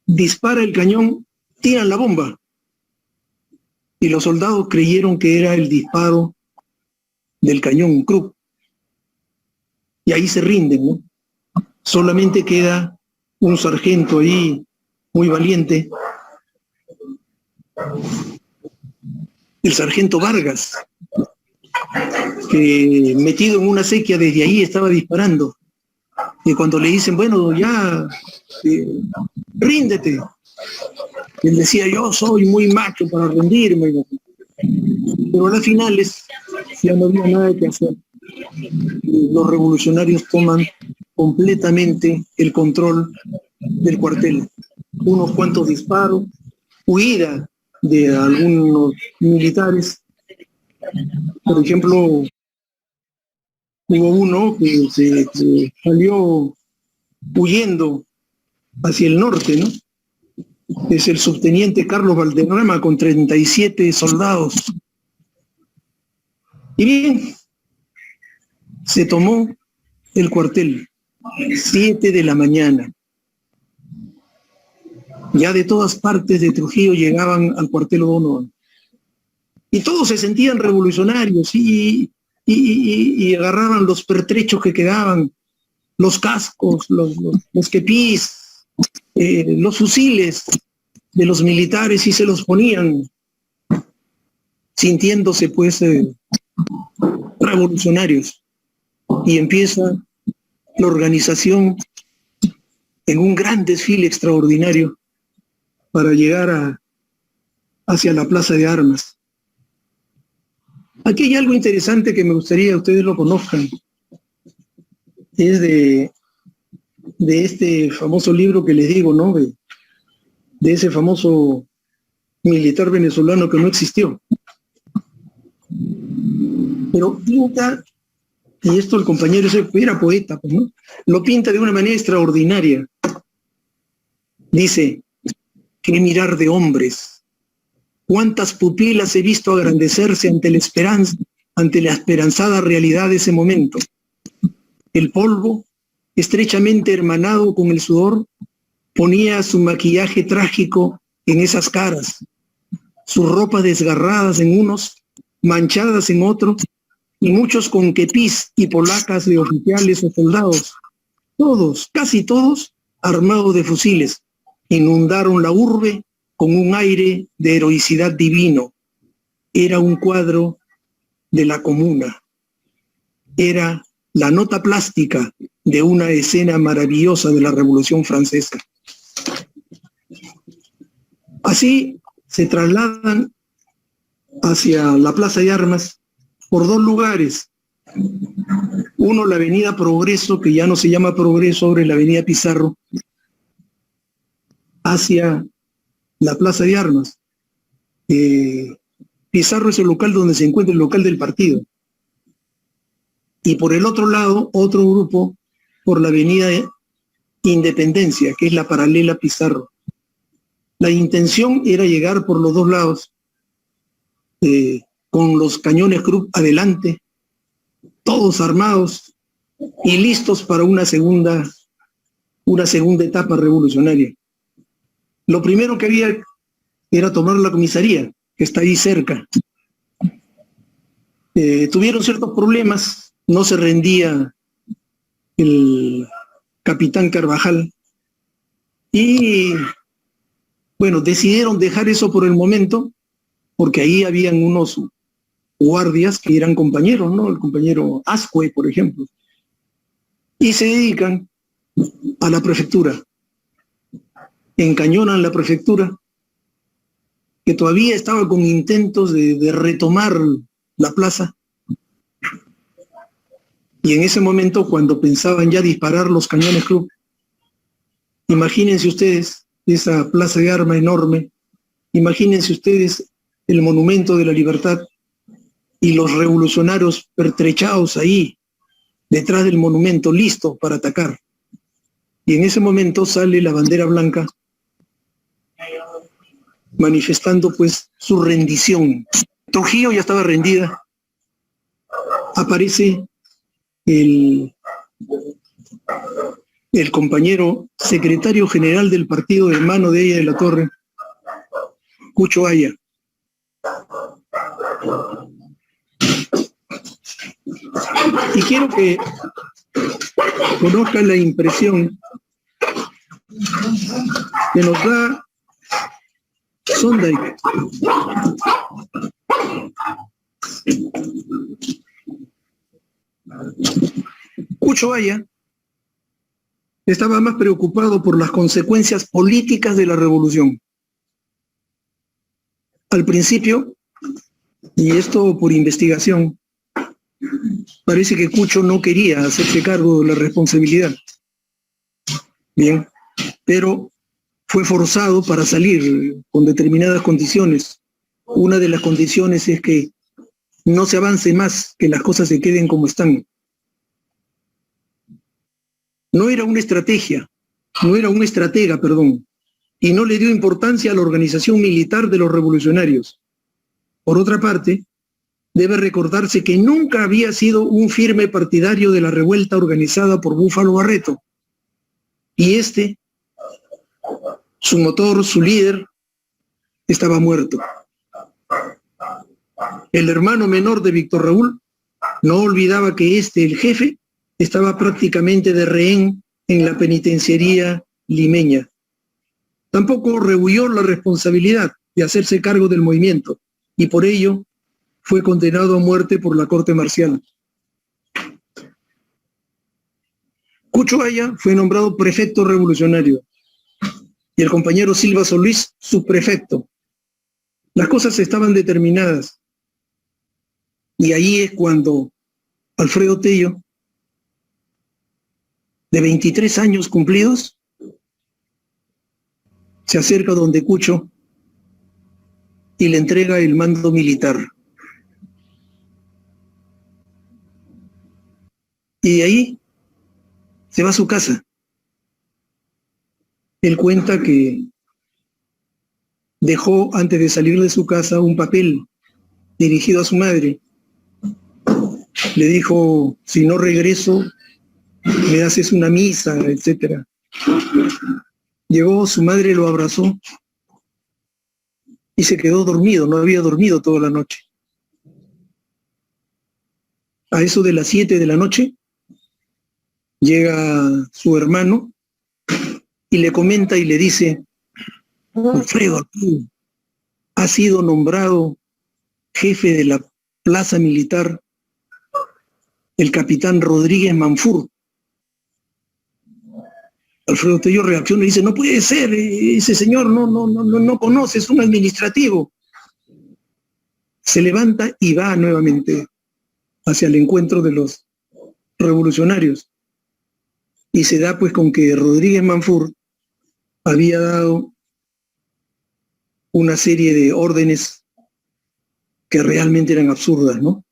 dispara el cañón, tiran la bomba. Y los soldados creyeron que era el disparo del cañón Krupp. Y ahí se rinden, ¿no? Solamente queda un sargento ahí, muy valiente, el sargento Vargas, que metido en una sequía desde ahí estaba disparando. Y cuando le dicen, bueno, ya, ríndete, él decía, yo soy muy macho para rendirme. Pero a las finales ya no había nada que hacer. Los revolucionarios toman completamente el control del cuartel. Unos cuantos disparos, huida de algunos militares. Por ejemplo, hubo uno que salió huyendo hacia el norte, ¿no? Es el subteniente Carlos Valderrama con 37 soldados. Y bien, se tomó el cuartel, 7 de la mañana. Ya de todas partes de Trujillo llegaban al cuartel O'Donovan. Y todos se sentían revolucionarios y agarraban los pertrechos que quedaban, los cascos, los kepis, los fusiles de los militares y se los ponían, sintiéndose pues revolucionarios. Y empieza la organización en un gran desfile extraordinario para llegar hacia la Plaza de Armas. Aquí hay algo interesante que me gustaría que ustedes lo conozcan. Es de este famoso libro que les digo, ¿no? De ese famoso militar venezolano que no existió. Pero pinta, y esto el compañero era poeta, pues, ¿no? Lo pinta de una manera extraordinaria. Dice, qué mirar de hombres. Cuántas pupilas he visto agrandecerse ante la esperanzada realidad de ese momento. El polvo, estrechamente hermanado con el sudor, ponía su maquillaje trágico en esas caras, sus ropas desgarradas en unos, manchadas en otros, y muchos con kepis y polacas de oficiales o soldados, todos, casi todos, armados de fusiles, inundaron la urbe con un aire de heroicidad divino. Era un cuadro de la comuna. Era la nota plástica de una escena maravillosa de la Revolución Francesa. Así se trasladan hacia la Plaza de Armas por dos lugares. Uno, la avenida Progreso, que ya no se llama Progreso, ahora es la avenida Pizarro, hacia la Plaza de Armas. Pizarro es el local donde se encuentra el local del partido. Y por el otro lado, otro grupo por la avenida Independencia, que es la paralela Pizarro. La intención era llegar por los dos lados, con los cañones Krupp adelante, todos armados y listos para una segunda etapa revolucionaria. Lo primero que había era tomar la comisaría, que está ahí cerca. Tuvieron ciertos problemas, no se rendía el capitán Carvajal y, bueno, decidieron dejar eso por el momento, porque ahí habían unos guardias que eran compañeros, ¿no? El compañero Azcue, por ejemplo, y se dedican a la prefectura. Encañonan la prefectura, que todavía estaba con intentos de retomar la plaza. Y en ese momento, cuando pensaban ya disparar los cañones Krupp, imagínense ustedes esa Plaza de Armas enorme, imagínense ustedes el Monumento de la Libertad y los revolucionarios pertrechados ahí, detrás del monumento, listos para atacar. Y en ese momento sale la bandera blanca, manifestando pues su rendición. Trujillo ya estaba rendida. Aparece el compañero secretario general del partido, hermano de ella de la Torre, Cucho Aya. Y quiero que conozcan la impresión que nos da Sondheim. Cucho Aya estaba más preocupado por las consecuencias políticas de la revolución. Al principio, y esto por investigación, parece que Cucho no quería hacerse cargo de la responsabilidad. Bien, pero fue forzado para salir con determinadas condiciones. Una de las condiciones es que no se avance más, que las cosas se queden como están. No era una estrategia, no era un estratega, perdón, y no le dio importancia a la organización militar de los revolucionarios. Por otra parte, debe recordarse que nunca había sido un firme partidario de la revuelta organizada por Búfalo Barreto. Y su motor, su líder, estaba muerto. El hermano menor de Víctor Raúl no olvidaba que el jefe, estaba prácticamente de rehén en la penitenciaría limeña. Tampoco rehuyó la responsabilidad de hacerse cargo del movimiento y por ello fue condenado a muerte por la corte marcial. Cucho Aya fue nombrado prefecto revolucionario y el compañero Silva Solís subprefecto. Las cosas estaban determinadas y ahí es cuando Alfredo Tello, de 23 años cumplidos, se acerca donde Cucho y le entrega el mando militar. Y de ahí se va a su casa. Él cuenta que dejó antes de salir de su casa un papel dirigido a su madre. Le dijo, si no regreso, me haces una misa, etc. Llegó, su madre lo abrazó y se quedó dormido, no había dormido toda la noche. A eso de las 7 de la noche, llega su hermano y le comenta y le dice, Alfredo, ha sido nombrado jefe de la plaza militar el capitán Rodríguez Manfur. Alfredo Tello reacciona y dice, no puede ser, ese señor no conoce, es un administrativo. Se levanta y va nuevamente hacia el encuentro de los revolucionarios. Y se da pues con que Rodríguez Manfur había dado una serie de órdenes que realmente eran absurdas, ¿no?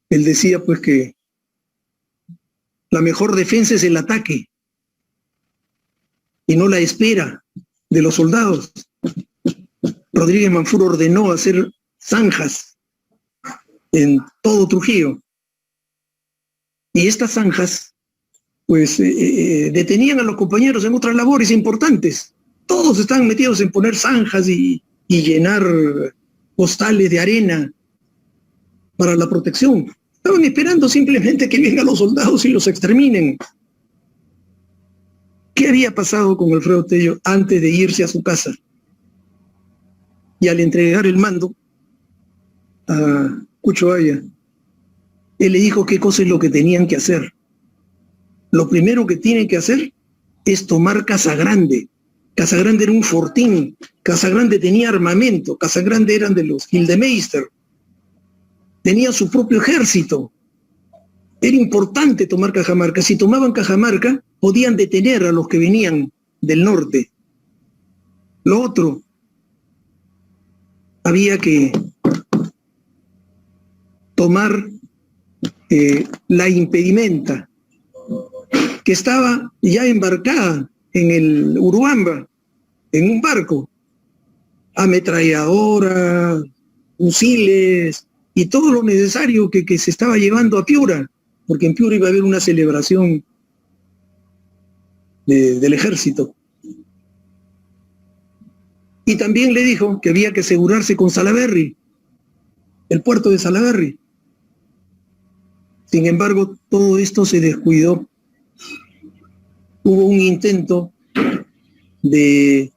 Él decía pues que la mejor defensa es el ataque y no la espera de los soldados. Rodríguez Manfur ordenó hacer zanjas en todo Trujillo. Y estas zanjas, pues, detenían a los compañeros en otras labores importantes. Todos estaban metidos en poner zanjas y llenar costales de arena para la protección. Estaban esperando simplemente que vengan los soldados y los exterminen. ¿Qué había pasado con Alfredo Tello antes de irse a su casa? Y al entregar el mando a Cucho Aya, él le dijo qué cosa es lo que tenían que hacer. Lo primero que tienen que hacer es tomar Casagrande. Casagrande era un fortín. Casagrande tenía armamento. Casagrande eran de los Gildemeister. Tenía su propio ejército. Era importante tomar Cajamarca. Si tomaban Cajamarca, podían detener a los que venían del norte. Lo otro, había que tomar la impedimenta, que estaba ya embarcada en el Urubamba, en un barco, ametralladora, fusiles y todo lo necesario que se estaba llevando a Piura, porque en Piura iba a haber una celebración del ejército. Y también le dijo que había que asegurarse con Salaberry, el puerto de Salaberry. Sin embargo, todo esto se descuidó. Hubo un intento del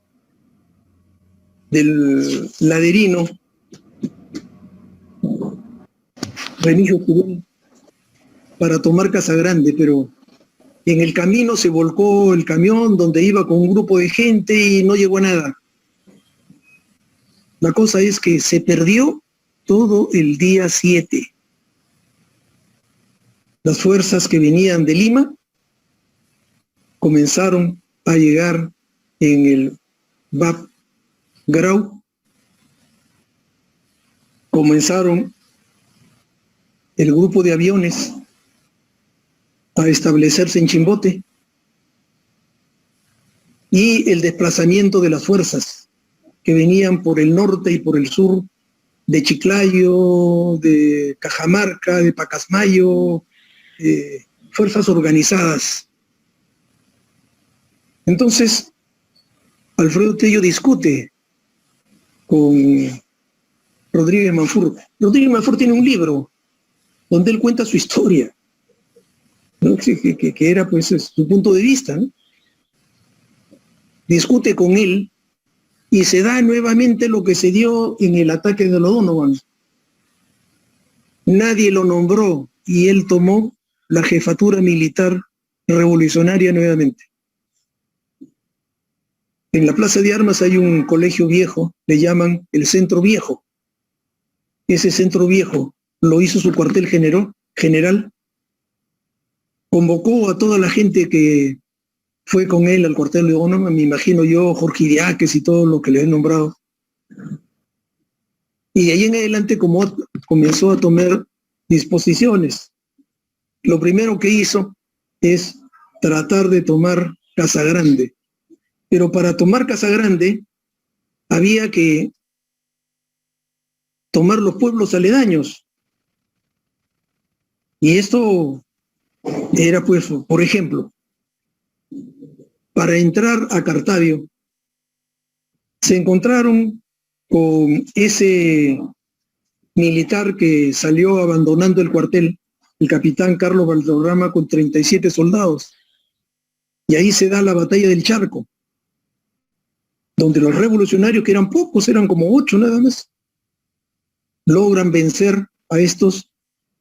laderino Remigio Turón para tomar Casagrande, pero en el camino se volcó el camión donde iba con un grupo de gente y no llegó a nada. La cosa es que se perdió todo el día 7. Las fuerzas que venían de Lima comenzaron a llegar en el Bab Grau, comenzaron el grupo de aviones a establecerse en Chimbote y el desplazamiento de las fuerzas que venían por el norte y por el sur de Chiclayo, de Cajamarca, de Pacasmayo, fuerzas organizadas. Entonces, Alfredo Tello discute con Rodríguez Manfur. Rodríguez Manfur tiene un libro donde él cuenta su historia, ¿no? que era pues su punto de vista, ¿no? Discute con él y se da nuevamente lo que se dio en el ataque de los Donovan. Nadie lo nombró y él tomó la jefatura militar revolucionaria nuevamente. En la Plaza de Armas hay un colegio viejo, le llaman el Centro Viejo. Ese Centro Viejo lo hizo su cuartel general, convocó a toda la gente que fue con él al cuartel de Donovan, me imagino yo, Jorge Idiáquez y todo lo que le he nombrado. Y de ahí en adelante comenzó a tomar disposiciones. Lo primero que hizo es tratar de tomar Casa Grande. Pero para tomar Casa Grande había que tomar los pueblos aledaños. Y esto era, pues, por ejemplo, para entrar a Cartavio, se encontraron con ese militar que salió abandonando el cuartel, el capitán Carlos Valderrama, con 37 soldados. Y ahí se da la batalla del Charco, donde los revolucionarios, que eran pocos, eran como 8 nada más, logran vencer a estos,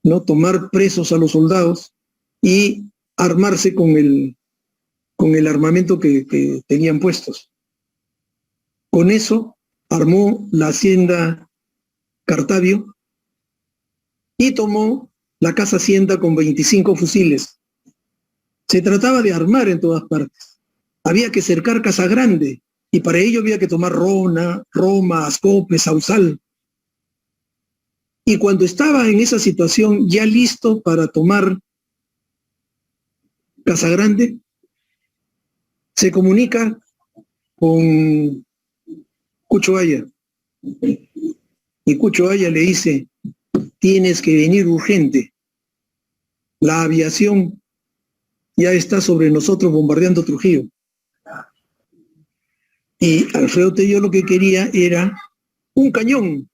¿no? Tomar presos a los soldados y armarse con el armamento que tenían puestos. Con eso armó la hacienda Cartavio y tomó la casa hacienda con 25 fusiles. Se trataba de armar en todas partes. Había que cercar Casa Grande y para ello había que tomar Roma, Ascope, Sausal. Y cuando estaba en esa situación ya listo para tomar Casa Grande, se comunica con Cucho Aya. Y Cucho Aya le dice: tienes que venir urgente. La aviación ya está sobre nosotros bombardeando Trujillo. Y Alfredo Tello lo que quería era un cañón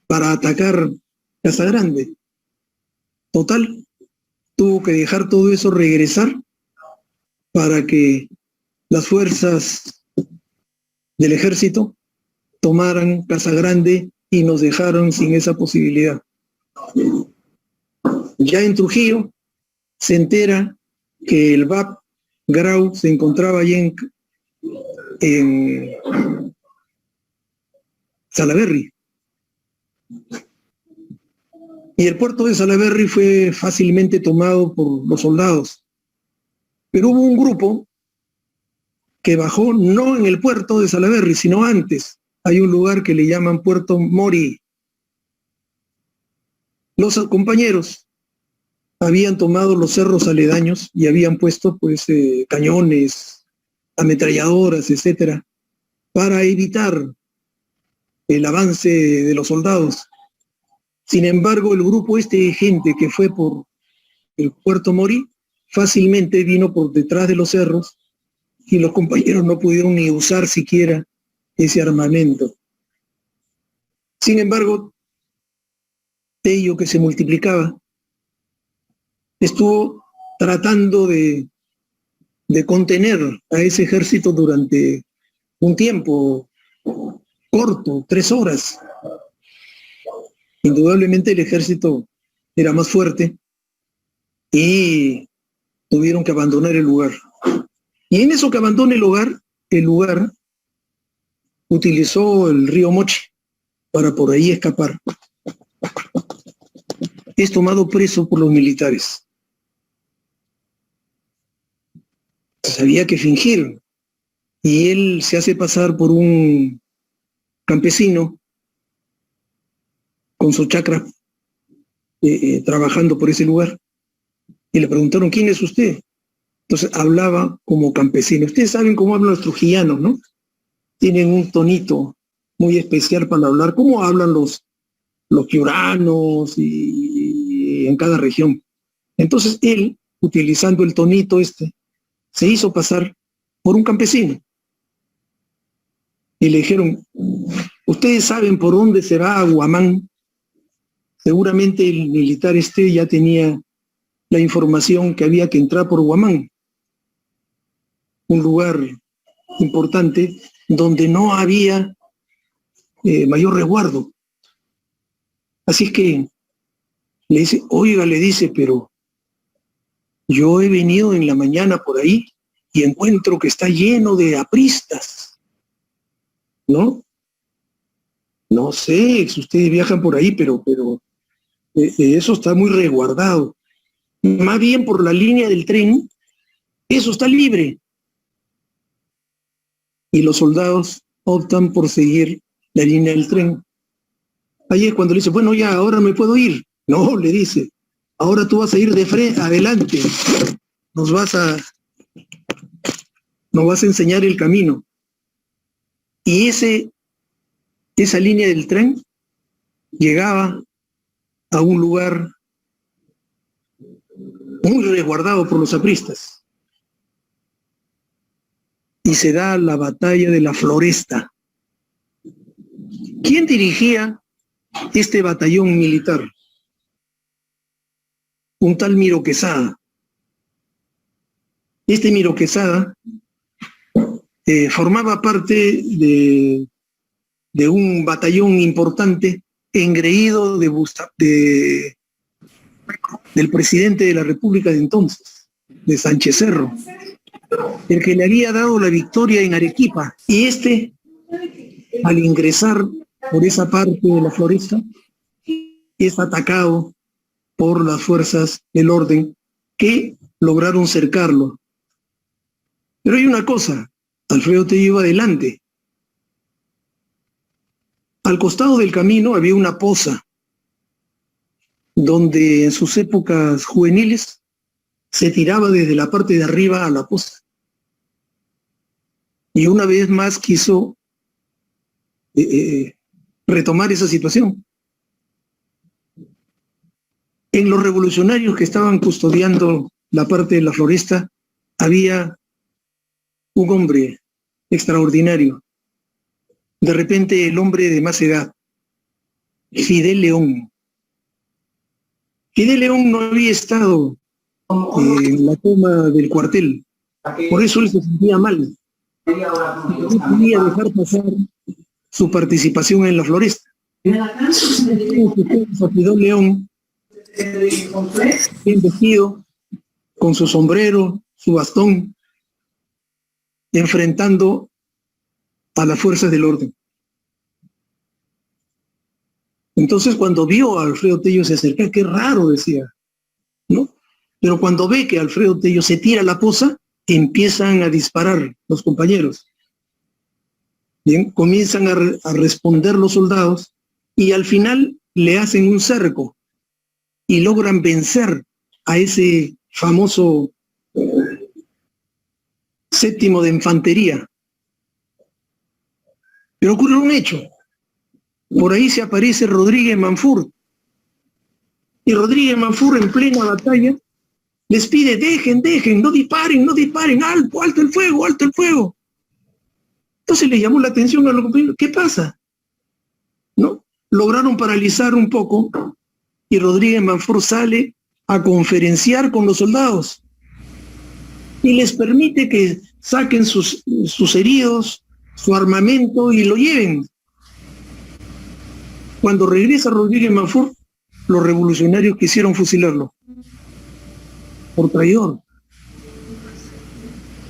para atacar Casa Grande. Total, tuvo que dejar todo eso, regresar para que las fuerzas del ejército tomaran Casa Grande y nos dejaron sin esa posibilidad. Ya en Trujillo se entera que el VAP Grau se encontraba allí en Salaberry. Y el puerto de Salaberry fue fácilmente tomado por los soldados. Pero hubo un grupo que bajó no en el puerto de Salaberry, sino antes. Hay un lugar que le llaman Puerto Mori. Los compañeros habían tomado los cerros aledaños y habían puesto pues cañones, ametralladoras, etcétera, para evitar el avance de los soldados. Sin embargo, el grupo de gente que fue por el Puerto Mori fácilmente vino por detrás de los cerros y los compañeros no pudieron ni usar siquiera ese armamento. Sin embargo, Tello, que se multiplicaba, estuvo tratando de contener a ese ejército durante un tiempo corto, 3 horas. Indudablemente el ejército era más fuerte y tuvieron que abandonar el lugar. Y en eso que abandona el lugar utilizó el río Moche para por ahí escapar. Es tomado preso por los militares. Entonces había que fingir. Y él se hace pasar por un campesino con su chacra, trabajando por ese lugar. Y le preguntaron: ¿quién es usted? Entonces hablaba como campesino. Ustedes saben cómo hablan los trujillanos, ¿no? Tienen un tonito muy especial para hablar, cómo hablan los piuranos y en cada región. Entonces él, utilizando el tonito se hizo pasar por un campesino. Y le dijeron, ustedes saben por dónde se va a Huamán. Seguramente el militar ya tenía la información que había que entrar por Huamán, un lugar importante donde no había mayor resguardo. Así es que le dice, oiga, le dice, pero yo he venido en la mañana por ahí y encuentro que está lleno de apristas, ¿no? No sé si ustedes viajan por ahí, pero eso está muy resguardado. Más bien por la línea del tren, eso está libre. Y los soldados optan por seguir la línea del tren. Ahí es cuando le dice, bueno, ya, ahora me puedo ir. No, le dice, ahora tú vas a ir de frente, adelante. Nos vas a enseñar el camino. Y esa línea del tren llegaba a un lugar muy resguardado por los apristas. Y se da la batalla de la Floresta. ¿Quién dirigía este batallón militar? Un tal Miro Quesada. Este Miro Quesada formaba parte de un batallón importante engreído del presidente de la República de entonces, de Sánchez Cerro, el que le había dado la victoria en Arequipa. Y al ingresar por esa parte de la Floresta, es atacado por las fuerzas del orden que lograron cercarlo. Pero hay una cosa, Alfredo Tello iba adelante. Al costado del camino había una poza donde en sus épocas juveniles se tiraba desde la parte de arriba a la poza. Y una vez más quiso retomar esa situación. En los revolucionarios que estaban custodiando la parte de la Floresta había un hombre extraordinario. De repente el hombre de más edad, Fidel León. Fidel León no había estado en la toma del cuartel, por eso él se sentía mal. No podía dejar pasar su participación en la Floresta. Fidel León, bien vestido, con su sombrero, su bastón, enfrentando a las fuerzas del orden. Entonces cuando vio a Alfredo Tello se acerca, qué raro, decía, ¿no? Pero cuando ve que Alfredo Tello se tira a la poza, empiezan a disparar los compañeros. Bien, comienzan a responder los soldados y al final le hacen un cerco y logran vencer a ese famoso séptimo de infantería. Pero ocurre un hecho. Por ahí se aparece Rodríguez Manfur. Y Rodríguez Manfur en plena batalla les pide, dejen, no disparen, alto el fuego. Entonces le llamó la atención a los compañeros, ¿qué pasa? ¿No? Lograron paralizar un poco y Rodríguez Manfur sale a conferenciar con los soldados y les permite que saquen sus heridos, su armamento y lo lleven. Cuando regresa Rodríguez Manfur, los revolucionarios quisieron fusilarlo por traidor.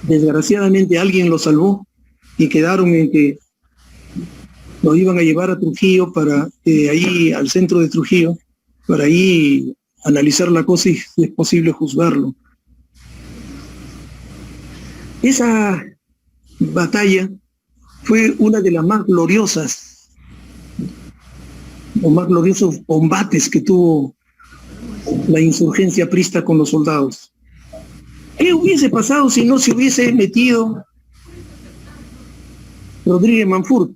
Desgraciadamente alguien lo salvó y quedaron en que lo iban a llevar a Trujillo para ahí al centro de Trujillo, para ahí analizar la cosa y si es posible juzgarlo. Esa batalla fue una de las más gloriosas, o más gloriosos combates que tuvo la insurgencia aprista con los soldados. ¿Qué hubiese pasado si no se hubiese metido Rodríguez Manfurt?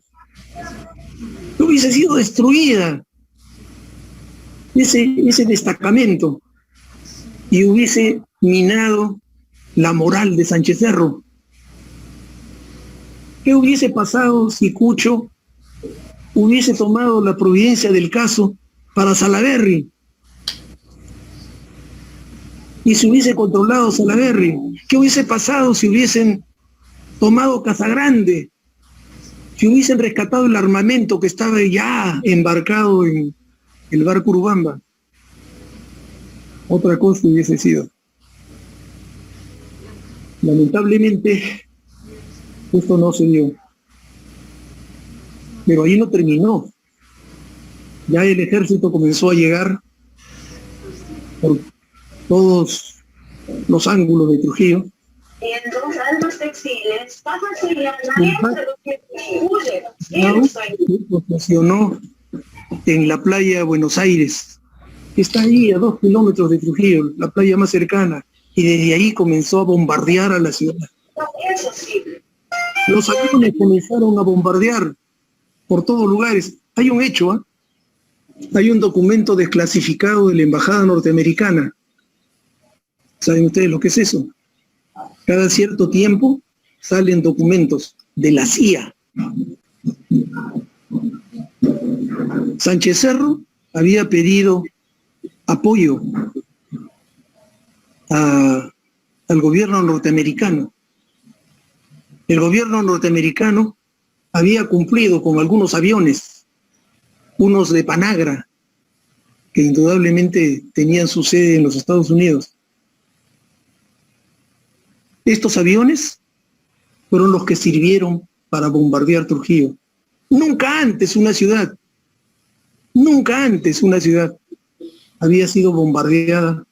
Hubiese sido destruida ese destacamento y hubiese minado la moral de Sánchez Cerro. ¿Qué hubiese pasado si Cucho hubiese tomado la providencia del caso para Salaverry y se hubiese controlado Salaverry? ¿Qué hubiese pasado si hubiesen tomado Casagrande? Si hubiesen rescatado el armamento que estaba ya embarcado en el barco Urubamba. Otra cosa hubiese sido. Lamentablemente, esto no se dio. Pero ahí no terminó. Ya el ejército comenzó a llegar por todos los ángulos de Trujillo. Posicionó en la playa Buenos Aires, que está ahí a 2 kilómetros de Trujillo, la playa más cercana, y desde ahí comenzó a bombardear a la ciudad. Los aviones comenzaron a bombardear por todos lugares. Hay un hecho, ¿eh? Hay un documento desclasificado de la embajada norteamericana. ¿Saben ustedes lo que es eso? Cada cierto tiempo salen documentos de la CIA. Sánchez Cerro había pedido apoyo al gobierno norteamericano. El gobierno norteamericano había cumplido con algunos aviones, unos de Panagra, que indudablemente tenían su sede en los Estados Unidos. Estos aviones fueron los que sirvieron para bombardear Trujillo. Nunca antes una ciudad había sido bombardeada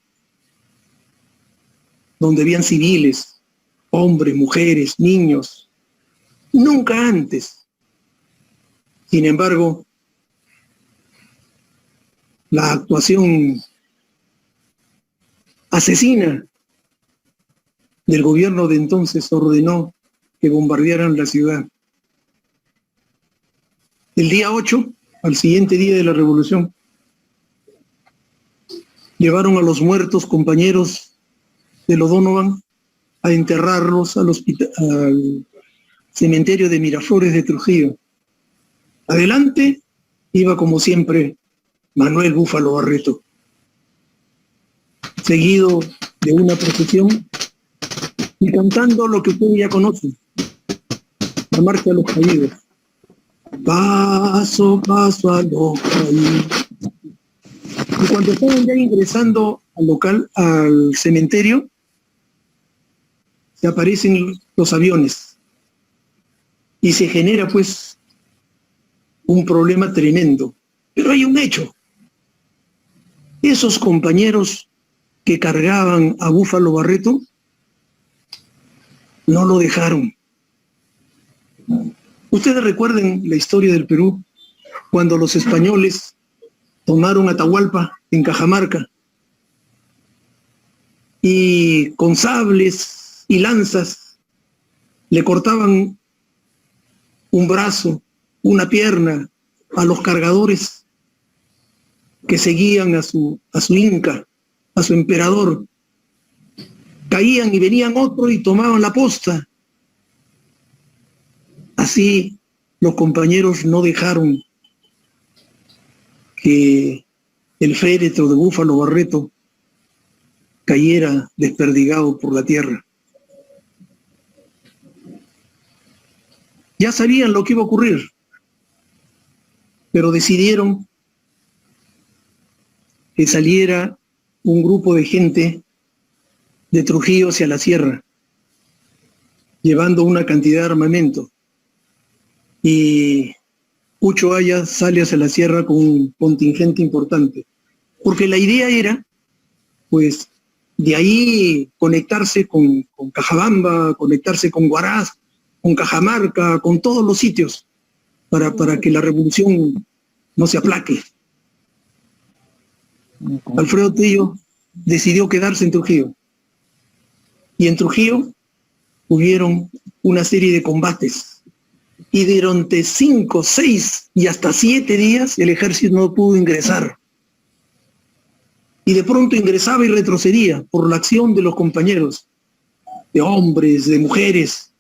donde habían civiles, hombres, mujeres, niños. Nunca antes. Sin embargo, la actuación asesina del gobierno de entonces ordenó que bombardearan la ciudad. El día 8, al siguiente día de la revolución, llevaron a los muertos compañeros de O'Donovan a enterrarlos al cementerio de Miraflores de Trujillo. Adelante iba, como siempre, Manuel Búfalo Barreto, seguido de una procesión y cantando lo que ustedes ya conocen, la marcha de los caídos. Paso, paso a los caídos. Y cuando estaban ya ingresando al cementerio, se aparecen los aviones y se genera pues un problema tremendo. Pero hay un hecho. Esos compañeros que cargaban a Búfalo Barreto no lo dejaron. Ustedes recuerden la historia del Perú, cuando los españoles tomaron Atahualpa en Cajamarca y con sables y lanzas le cortaban un brazo, una pierna a los cargadores que seguían a su inca, a su emperador. Caían y venían otro y tomaban la posta. Así los compañeros no dejaron que el féretro de Búfalo Barreto cayera desperdigado por la tierra. Ya sabían lo que iba a ocurrir, pero decidieron que saliera un grupo de gente de Trujillo hacia la sierra, llevando una cantidad de armamento. Y Cucho Aya sale hacia la sierra con un contingente importante, porque la idea era, pues, de ahí conectarse con Cajabamba, conectarse con Huaraz, con Cajamarca, con todos los sitios, para que la revolución no se aplaque. Alfredo Tello decidió quedarse en Trujillo. Y en Trujillo hubieron una serie de combates. Y durante 5, 6 y hasta 7 días el ejército no pudo ingresar. Y de pronto ingresaba y retrocedía por la acción de los compañeros, de hombres, de mujeres.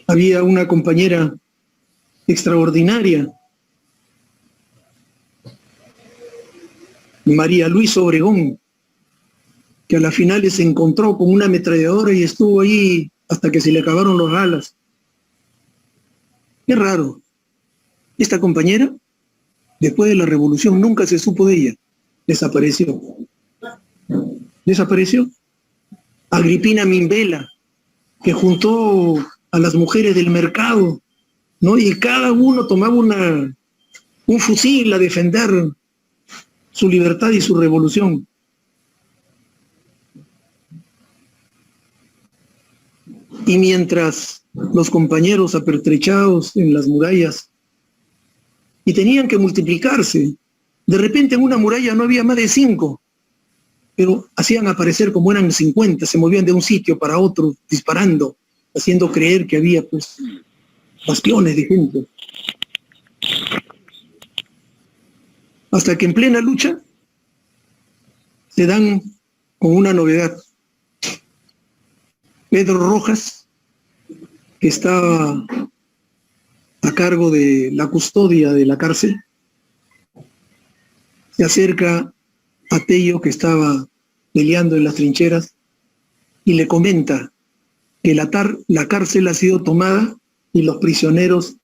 Había una compañera extraordinaria, María Luisa Obregón, que a la final se encontró con una ametralladora y estuvo ahí hasta que se le acabaron las balas. Qué raro. Esta compañera, después de la revolución, nunca se supo de ella. Desapareció. Desapareció. Agripina Mimbela, que juntó a las mujeres del mercado, ¿no? Y cada uno tomaba un fusil a defender su libertad y su revolución. Y mientras los compañeros apertrechados en las murallas y tenían que multiplicarse, de repente en una muralla no había más de 5, pero hacían aparecer como eran 50, se movían de un sitio para otro disparando, haciendo creer que había pues bastiones de gente. Hasta que en plena lucha se dan con una novedad. Pedro Rojas, que estaba a cargo de la custodia de la cárcel, se acerca a Tello, que estaba peleando en las trincheras, y le comenta que la cárcel ha sido tomada y los prisioneros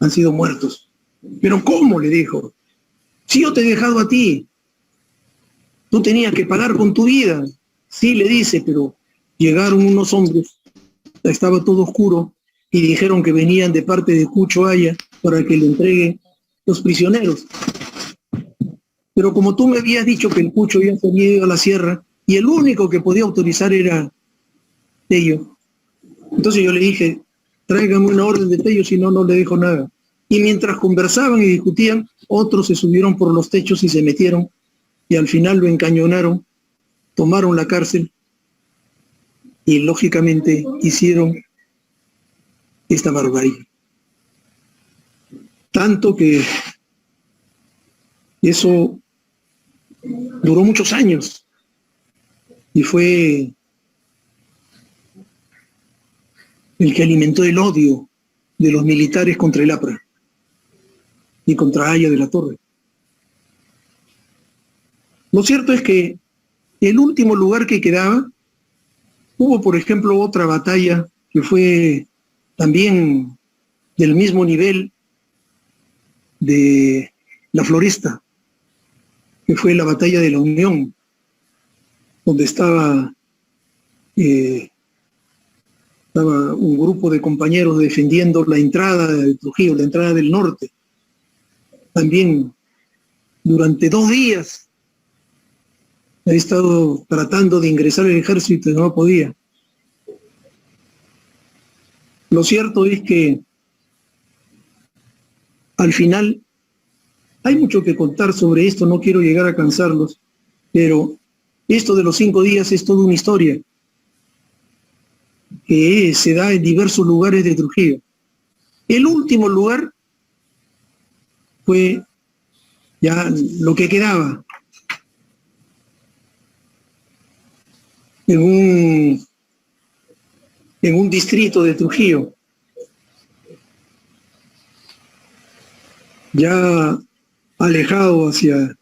han sido muertos. ¿Pero cómo?, le dijo. Si yo te he dejado a ti, tú tenías que pagar con tu vida. Sí, le dice, pero llegaron unos hombres, estaba todo oscuro, y dijeron que venían de parte de Cucho Aya para que le entregue los prisioneros. Pero como tú me habías dicho que el Cucho ya se había ido a la sierra, y el único que podía autorizar era Tello. Entonces yo le dije, tráigame una orden de Tello, si no, no le dejo nada. Y mientras conversaban y discutían, otros se subieron por los techos y se metieron, y al final lo encañonaron, tomaron la cárcel, y lógicamente hicieron esta barbarie. Tanto que eso duró muchos años y fue el que alimentó el odio de los militares contra el APRA y contra Aya de la Torre. Lo cierto es que el último lugar que quedaba, hubo por ejemplo otra batalla que fue también del mismo nivel de la Floresta, que fue la batalla de la Unión, donde estaba un grupo de compañeros defendiendo la entrada de Trujillo, la entrada del norte. También durante 2 días he estado tratando de ingresar al ejército y no podía. Lo cierto es que al final hay mucho que contar sobre esto, no quiero llegar a cansarlos, pero esto de los 5 días es toda una historia que se da en diversos lugares de Trujillo. El último lugar fue ya lo que quedaba en un distrito de Trujillo, ya alejado hacia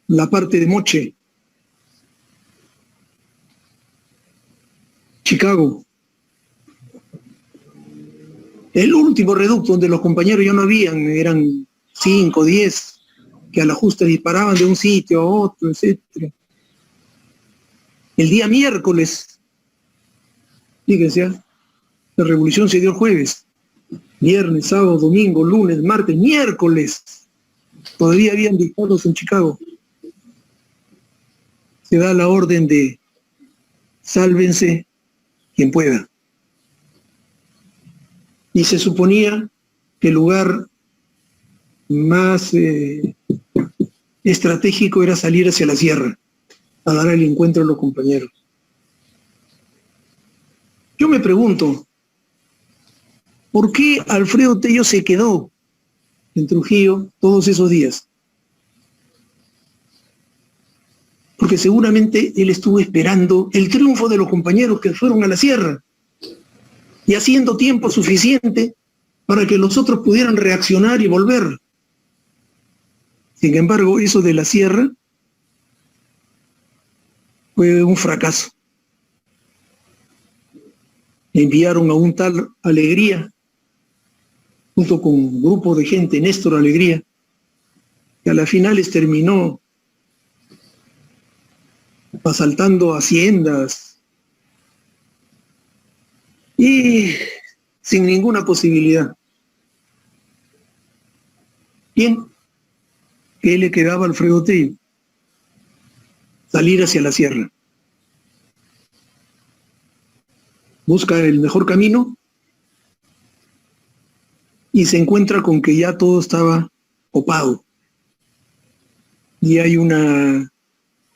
la parte de Moche, Chicago. El último reducto donde los compañeros ya no habían, eran 5, 10, que a la justa disparaban de un sitio a otro, etc. El día miércoles, fíjense, la revolución se dio el jueves, viernes, sábado, domingo, lunes, martes, miércoles, todavía habían disparos en Chicago. Se da la orden de sálvense quien pueda. Y se suponía que el lugar más estratégico era salir hacia la sierra, a dar el encuentro a los compañeros. Yo me pregunto, ¿por qué Alfredo Tello se quedó en Trujillo todos esos días? Porque seguramente él estuvo esperando el triunfo de los compañeros que fueron a la sierra y haciendo tiempo suficiente para que los otros pudieran reaccionar y volver. Sin embargo, eso de la sierra fue un fracaso. Enviaron a un tal Alegría, junto con un grupo de gente, Néstor Alegría, que a las finales terminó asaltando haciendas y sin ninguna posibilidad. Bien, ¿qué le quedaba a Alfredo Tello? Salir hacia la sierra. Busca el mejor camino y se encuentra con que ya todo estaba copado. Y hay una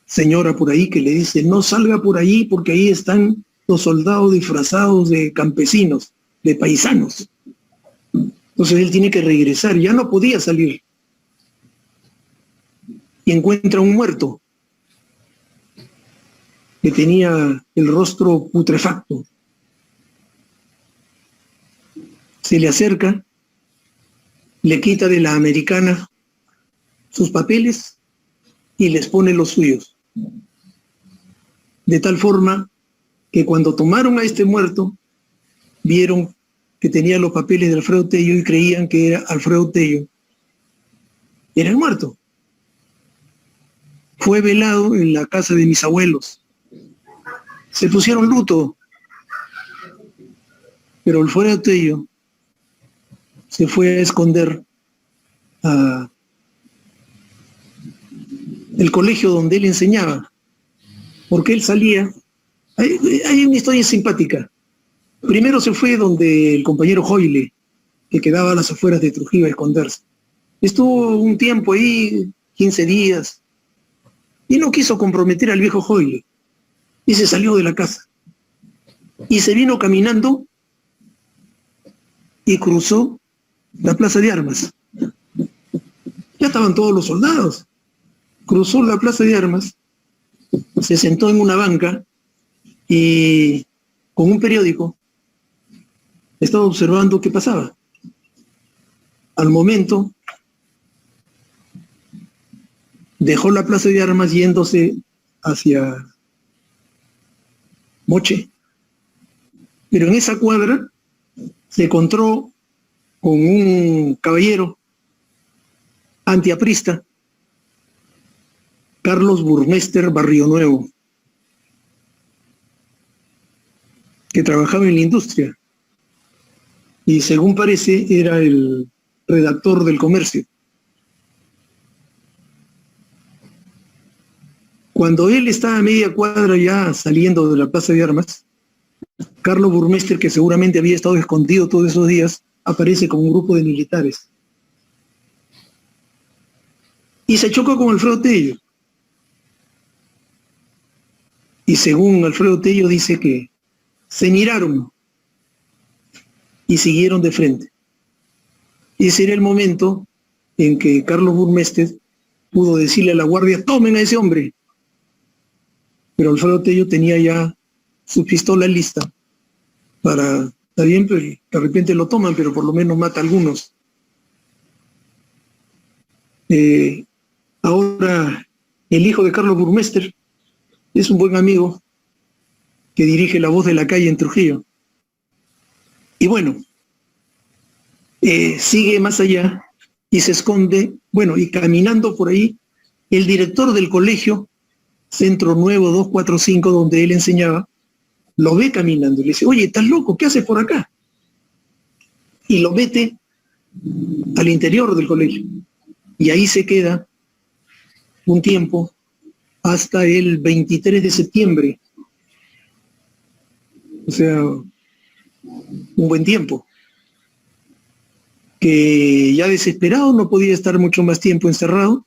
señora por ahí que le dice, no salga por ahí porque ahí están los soldados disfrazados de campesinos, de paisanos. Entonces él tiene que regresar, ya no podía salir. Y encuentra un muerto que tenía el rostro putrefacto. Se le acerca, le quita de la americana sus papeles y les pone los suyos. De tal forma que cuando tomaron a este muerto, vieron que tenía los papeles de Alfredo Tello y creían que era Alfredo Tello. Era el muerto. Fue velado en la casa de mis abuelos. Se pusieron luto, pero Alfredo Tello se fue a esconder a el colegio donde él enseñaba, porque él salía. Hay una historia simpática. Primero se fue donde el compañero Joyle, que quedaba a las afueras de Trujillo, a esconderse. Estuvo un tiempo ahí, 15 días, y no quiso comprometer al viejo Joyle, y se salió de la casa. Y se vino caminando y cruzó la plaza de armas. Ya estaban todos los soldados. Cruzó la plaza de armas, se sentó en una banca y con un periódico estaba observando qué pasaba. Al momento dejó la plaza de armas yéndose hacia Moche, pero en esa cuadra se encontró con un caballero antiaprista, Carlos Burmester Barrio Nuevo, que trabajaba en la industria y según parece era el redactor del Comercio. Cuando él estaba a media cuadra ya saliendo de la plaza de armas, Carlos Burmester, que seguramente había estado escondido todos esos días, aparece con un grupo de militares y se chocó con Alfredo Tello. Y según Alfredo Tello dice que se miraron y siguieron de frente. Y ese era el momento en que Carlos Burmester pudo decirle a la guardia, tomen a ese hombre. Pero Alfredo Tello tenía ya su pistola lista para, está bien, pero de repente lo toman, pero por lo menos mata a algunos. Ahora, el hijo de Carlos Burmester es un buen amigo que dirige La Voz de la Calle en Trujillo. Y bueno, sigue más allá y se esconde, bueno, y caminando por ahí, el director del colegio Centro Nuevo 245, donde él enseñaba, lo ve caminando y le dice, oye, ¿estás loco? ¿Qué haces por acá? Y lo mete al interior del colegio. Y ahí se queda un tiempo hasta el 23 de septiembre. O sea, un buen tiempo. Que ya desesperado, no podía estar mucho más tiempo encerrado,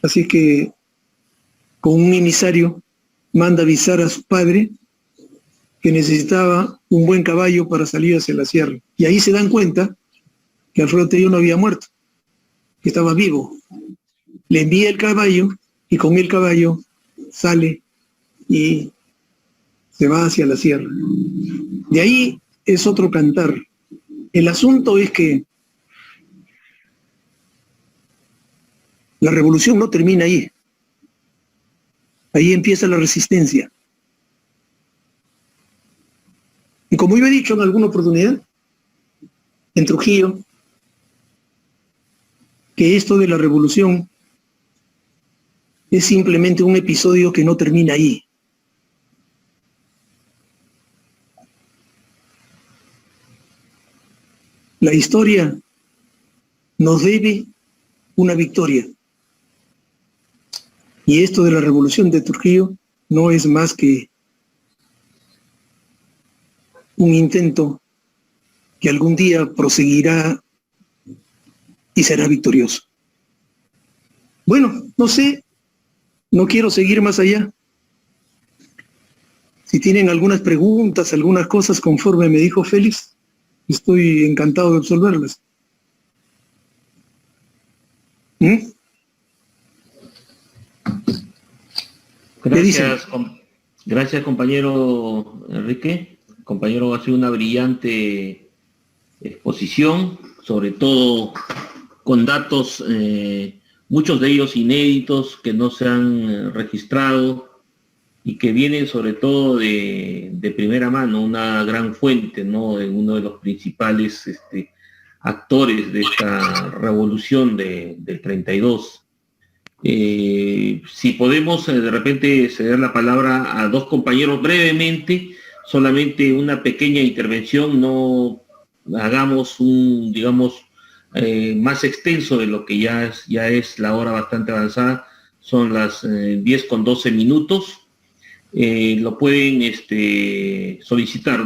Así que con un emisario manda avisar a su padre que necesitaba un buen caballo para salir hacia la sierra. Y ahí se dan cuenta que Alfredo Tello no había muerto, que estaba vivo. Le envía el caballo y con el caballo sale y se va hacia la sierra. De ahí es otro cantar. El asunto es que la revolución no termina ahí. Ahí empieza la resistencia. Y como yo he dicho en alguna oportunidad, en Trujillo, que esto de la revolución es simplemente un episodio que no termina ahí. La historia nos debe una victoria. Y esto de la revolución de Trujillo no es más que un intento que algún día proseguirá y será victorioso. Bueno, no sé, no quiero seguir más allá. Si tienen algunas preguntas, algunas cosas conforme me dijo Félix, estoy encantado de absolverlas. Gracias, compañero Enrique. Compañero, ha sido una brillante exposición, sobre todo con datos, muchos de ellos inéditos, que no se han registrado y que vienen sobre todo de primera mano, una gran fuente, ¿no?, de uno de los principales actores de esta revolución del 32. Si podemos de repente ceder la palabra a dos compañeros brevemente, solamente una pequeña intervención, no hagamos un, digamos, más extenso de lo que ya es la hora bastante avanzada, son las 10:12. Lo pueden solicitar.